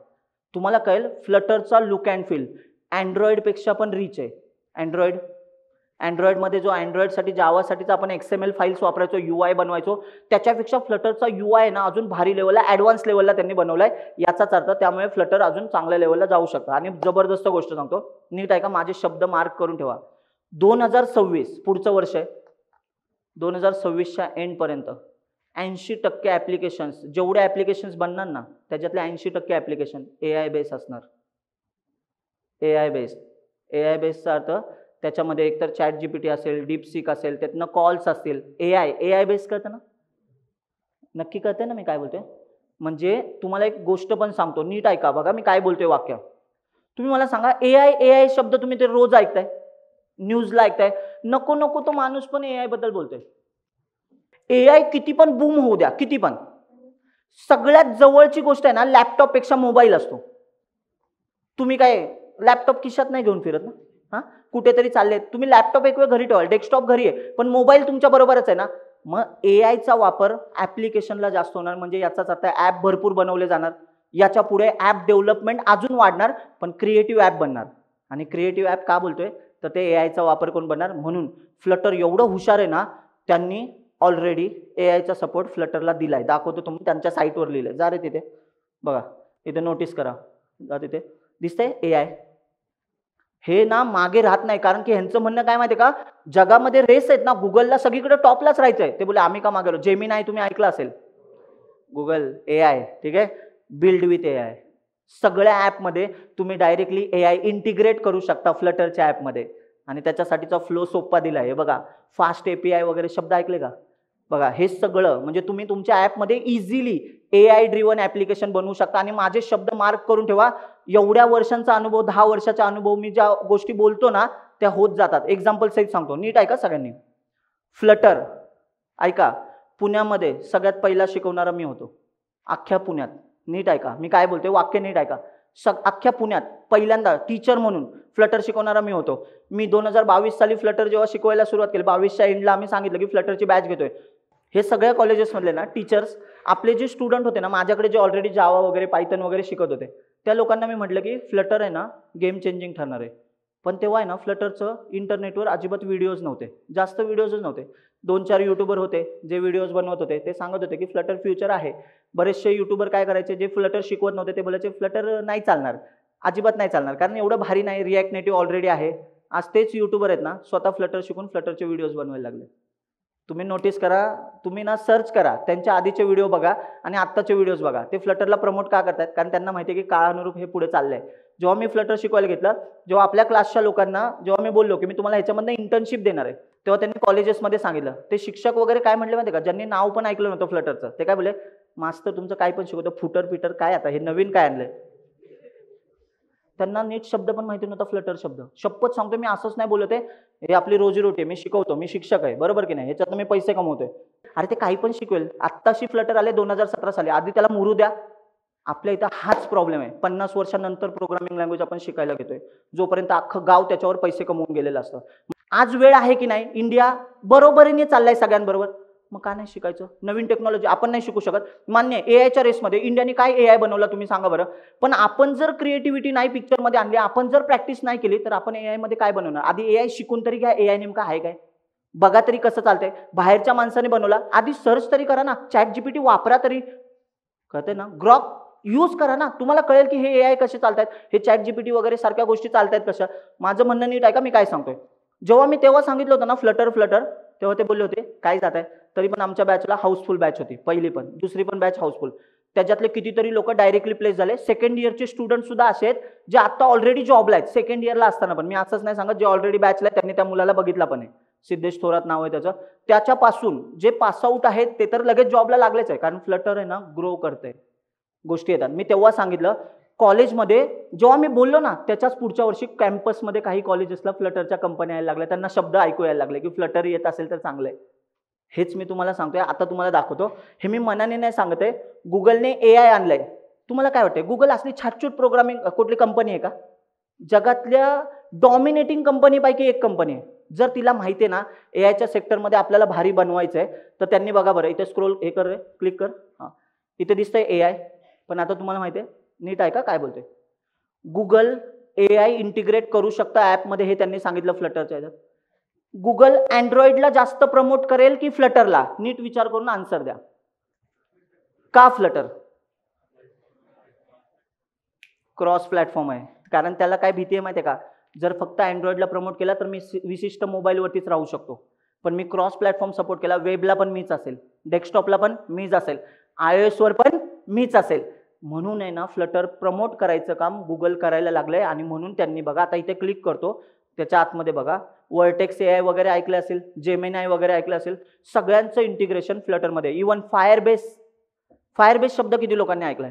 तुम्हाला कळेल फ्लटरचा लुक अँड फील अँड्रॉइडपेक्षा पण रिच आहे. अँड्रॉइडमध्ये जो अँड्रॉइडसाठी जावासाठीचा आपण XML फाईल्स वापरायचो, UI बनवायचो, त्याच्यापेक्षा फ्लटरचा UI ना अजून भारी लेवलला, ॲडव्हान्स लेवलला त्यांनी बनवलाय. याचाच अर्थ त्यामुळे फ्लटर अजून चांगल्या लेवलला जाऊ शकतं. आणि जबरदस्त गोष्ट सांगतो, नीट आहे का, माझे शब्द मार्क करून ठेवा. 2026 पुढचं वर्ष आहे, 2026च्या एंडपर्यंत 80% ॲप्लिकेशन्स, जेवढे ॲप्लिकेशन्स बनणार ना त्याच्यातले 80% ॲप्लिकेशन AI बेस असणार. AI बेसचा अर्थ त्याच्यामध्ये एकतर ChatGPT असेल, डीपसीक असेल, त्यातनं कॉल्स असतील. AI बेस कळतं ना, नक्की कळतंय ना मी काय बोलतोय. म्हणजे तुम्हाला एक गोष्ट पण सांगतो, नीट ऐका बघा मी काय बोलतोय वाक्य. तुम्ही मला सांगा AI शब्द तुम्ही ते रोज ऐकताय, न्यूजला ऐकताय, नको नको तो माणूस पण AI बद्दल बोलतोय. AI किती पण बूम होऊ द्या, किती पण, सगळ्यात जवळची गोष्ट आहे ना लॅपटॉप पेक्षा मोबाईल असतो. तुम्ही काय लॅपटॉप खिशात नाही घेऊन फिरत ना, हा कुठेतरी चालले तुम्ही, लॅपटॉप एक वेळ घरी ठेवाल, डेस्कटॉप घरी आहे, पण मोबाईल तुमच्या बरोबरच आहे ना. मग AIचा वापर ऍप्लिकेशनला जास्त होणार, म्हणजे याचाच अर्थ ऍप भरपूर बनवले जाणार, याच्या पुढे ऍप डेव्हलपमेंट अजून वाढणार, पण क्रिएटिव्ह ऍप बनणार. आणि क्रिएटिव्ह ऍप का बोलतोय तर ते AIचा वापर करून बनणार. म्हणून फ्लटर एवढं हुशार आहे ना, त्यांनी ऑलरेडी AIचा सपोर्ट फ्लटरला दिलाय. दाखवतो तुम्ही, त्यांच्या साईटवर लिहिलंय, जा रे तिथे बघा, इथे नोटीस करा, जा तिथे दिसतंय AI. हे ना मागे राहत नाही, कारण की ह्यांचं म्हणणं काय माहितीये का, जगामध्ये रेस आहेत ना, गुगलला सगळीकडे टॉपलाच राहायचंय. ते बोले आम्ही का मागे राहू. जेमिनाय तुम्ही ऐकलं असेल, गुगल AI, ठीक आहे, बिल्ड विथ AI. सगळ्या ऍपमध्ये तुम्ही डायरेक्टली AI इंटिग्रेट करू शकता फ्लटरच्या ऍपमध्ये, आणि त्याच्यासाठीचा फ्लो सोपा दिलाय. हे बघा, फास्ट API वगैरे शब्द ऐकले का, बघा हे सगळं म्हणजे तुम्ही तुमच्या ऍपमध्ये इझिली AI ड्रिव्हन ऍप्लिकेशन बनवू शकता. आणि माझे शब्द मार्क करून ठेवा, एवढ्या वर्षांचा अनुभव, 10 वर्षाचा अनुभव, मी ज्या गोष्टी बोलतो ना त्या होत जातात. एक्झाम्पल सहित सांगतो, नीट ऐका सगळ्यांनी. फ्लटर ऐका, पुण्यामध्ये सगळ्यात पहिला शिकवणारा मी होतो, अख्ख्या पुण्यात. नीट ऐका मी काय बोलतोय, वाक्य नीट ऐका. अख्ख्या पुण्यात पहिल्यांदा टीचर म्हणून फ्लटर शिकवणारा मी होतो. मी 2022 साली फ्लटर जेव्हा शिकवायला सुरुवात केली, 22च्या एंडला आम्ही सांगितलं की फ्लटरची बॅच घेतोय. हे सगळ्या कॉलेजेसमधले ना टीचर्स, आपले जे स्टुडंट होते ना माझ्याकडे, जे ऑलरेडी जावा वगैरे पायथन वगैरे शिकत होते, त्या लोकांना मी म्हटलं की फ्लटर आहे ना गेम चेंजिंग ठरणार आहे. पण तेव्हा आहे ना फ्लटरचं इंटरनेटवर अजिबात व्हिडिओज नव्हते, जास्त व्हिडिओजच नव्हते. 2-4 युट्यूबर होते जे व्हिडिओज बनवत होते, ते सांगत होते की फ्लटर फ्युचर आहे. बरेचसे युट्यूबर काय करायचे, जे फ्लटर शिकवत नव्हते ते बोलायचे फ्लटर नाही चालणार, अजिबात नाही चालणार, कारण एवढं भारी नाही, रिॲक्ट नेटिव्ह ऑलरेडी आहे. आज तेच युट्यूबर आहेत ना स्वतः फ्लटर शिकून फ्लटरचे व्हिडिओज बनवायला लागले. तुम्ही नोटीस करा, तुम्ही ना सर्च करा, त्यांच्या आधीचे व्हिडिओ बघा आणि आत्ताचे व्हिडिओज बघा. ते फ्लटरला प्रमोट का करतात, कारण त्यांना माहिती आहे की काळानुरूप हे पुढे चाललंय. जेव्हा मी फ्लटर शिकवायला घेतलं, जेव्हा आपल्या क्लासच्या लोकांना जेव्हा मी बोललो की मी तुम्हाला ह्याच्यामधनं इंटर्नशिप देणार आहे, तेव्हा त्यांनी कॉलेजेसमध्ये सांगितलं. ते शिक्षक वगैरे काय म्हटले माहिती का, ज्यांनी नाव पण ऐकलं नव्हतं फ्लटरचं, ते काय बोले, मास्तर तुमचं काय पण शिकवतो, फुटर पिटर काय, आता हे नवीन काय आणलंय. त्यांना नीट शब्द पण माहिती नव्हता, फ्लटर शब्द. शपथ सांगतो मी असंच नाही बोलत आहे, हे आपली रोजीरोटी आहे, मी शिकवतो, मी शिक्षक आहे, बरोबर की नाही, ह्याच्यात मी पैसे कमवतोय. अरे ते काही पण शिकवेल. आत्ताशी फ्लटर आले 2017 साली, आधी त्याला मुरू द्या. आपल्या इथं हाच प्रॉब्लेम आहे. 50 वर्षानंतर प्रोग्रामिंग लँग्वेज आपण शिकायला घेतोय, जोपर्यंत अख्खं गाव त्याच्यावर पैसे कमवून गेलेलं असतं. आज वेळ आहे की नाही, इंडिया बरोबरीने चाललाय सगळ्यांबरोबर, मग का नाही शिकायचं. नवीन टेक्नॉलॉजी आपण नाही शिकू शकत, मान्य. AIच्या रेसमध्ये इंडियाने काय AI बनवला तुम्ही सांगा बरं. पण आपण जर क्रिएटिव्हिटी नाही पिक्चरमध्ये आणली, आपण जर प्रॅक्टिस नाही केली, तर आपण AI मध्ये काय बनवणार. आधी AI शिकून तरी घ्या, AI नेमका आहे काय बघा तरी, कसं चालतंय. बाहेरच्या माणसाने बनवला, आधी सर्च तरी करा ना, ChatGPT वापरा तरी, कळते ना, ग्रॉक यूज करा ना, तुम्हाला कळेल की हे AI कसे चालतात, हे ChatGPT वगैरे सारख्या गोष्टी चालतात कशा. माझं म्हणणं नीट ऐका मी काय सांगतोय. जेव्हा मी तेव्हा सांगितलं होतं ना फ्लटर फ्लटर, तेव्हा ते बोलले होते काय जात आहे. तरी पण आमच्या बॅचला हाऊसफुल बॅच होती, पहिली पण दुसरी पण बॅच हाऊसफुल. त्याच्यातले कितीतरी लोक डायरेक्टली प्लेस झाले. सेकंड इयरचे स्टुडंट सुद्धा असे आहेत जे आता ऑलरेडी जॉबला आहेत, सेकंड इयरला असताना पण. मी असंच नाही सांगत, जे ऑलरेडी बॅचला आहेत त्यांनी त्या मुलाला बघितला पण आहे, सिद्धेश थोरात नाव आहे त्याचं. त्याच्यापासून जे पास आउट आहेत ते तर लगेच जॉबला लागलेच आहे, कारण फ्लटर आहे ना ग्रो करते, गोष्टी येतात. मी तेव्हा सांगितलं कॉलेजमध्ये, जेव्हा मी बोललो ना त्याच्याच पुढच्या वर्षी कॅम्पसमध्ये काही कॉलेजेसला फ्लटरच्या कंपन्या यायला लागल्या, त्यांना शब्द ऐकू यायला लागले की फ्लटर येत असेल तर चांगलं आहे. हेच मी तुम्हाला सांगतोय, आता तुम्हाला दाखवतो. हे मी मनाने नाही सांगत आहे, गुगलने AI आणलंय. तुम्हाला काय वाटतंय, गुगल असली छाटछूट प्रोग्रामिंग कुठली कंपनी आहे का. जगातल्या डॉमिनेटिंग कंपनीपैकी एक कंपनी आहे. जर तिला माहिती आहे ना AIच्या सेक्टरमध्ये आपल्याला भारी बनवायचं आहे, तर त्यांनी बघा बरं, इथे स्क्रोल हे कर रे, क्लिक कर, हां इथे दिसतंय AI. पण आता तुम्हाला माहिती आहे, नीट ऐका काय बोलतोय. गुगल AI इंटिग्रेट करू शकता ऍपमध्ये, हे त्यांनी सांगितलं फ्लटरच्या ह्याच्यात. गुगल अँड्रॉइडला जास्त प्रमोट करेल की फ्लटरला, नीट विचार करून आन्सर द्या. का फ्लटर. क्रॉस प्लॅटफॉर्म आहे, कारण त्याला काय भीती आहे माहिती आहे का, जर फक्त अँड्रॉइडला प्रमोट केला तर मी विशिष्ट मोबाईलवरतीच राहू शकतो. पण मी क्रॉस प्लॅटफॉर्म सपोर्ट केला, वेबला पण मीच असेल, डेस्कटॉपला पण मीच असेल, iOS वर पण मीच असेल. म्हणून आहे ना फ्लटर प्रमोट करायचं काम गुगल करायला लागलंय. आणि म्हणून त्यांनी बघा, आता इथे क्लिक करतो, त्याच्या आतमध्ये बघा वर्टेक्स AI वगैरे ऐकलं असेल, जेमिनाय वगैरे ऐकलं असेल, सगळ्यांचं इंटिग्रेशन फ्लटरमध्ये. इवन फायरबेस शब्द किती लोकांनी ऐकलाय?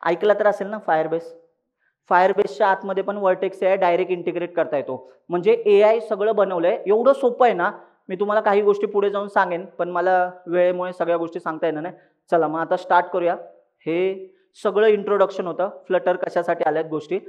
ऐकला तर असेल ना फायरबेस. फायरबेसच्या आतमध्ये पण वर्टेक्स AI डायरेक्ट इंटिग्रेट करता येतो. म्हणजे AI सगळं बनवलंय. एवढं सोपं आहे ना, मी तुम्हाला काही गोष्टी पुढे जाऊन सांगेन, पण मला वेळेमुळे सगळ्या गोष्टी सांगता येणार नाही. चला मग आता स्टार्ट करूया. हे सगळं इंट्रोडक्शन होतं. फ्लटर कशासाठी आल्यात गोष्टी.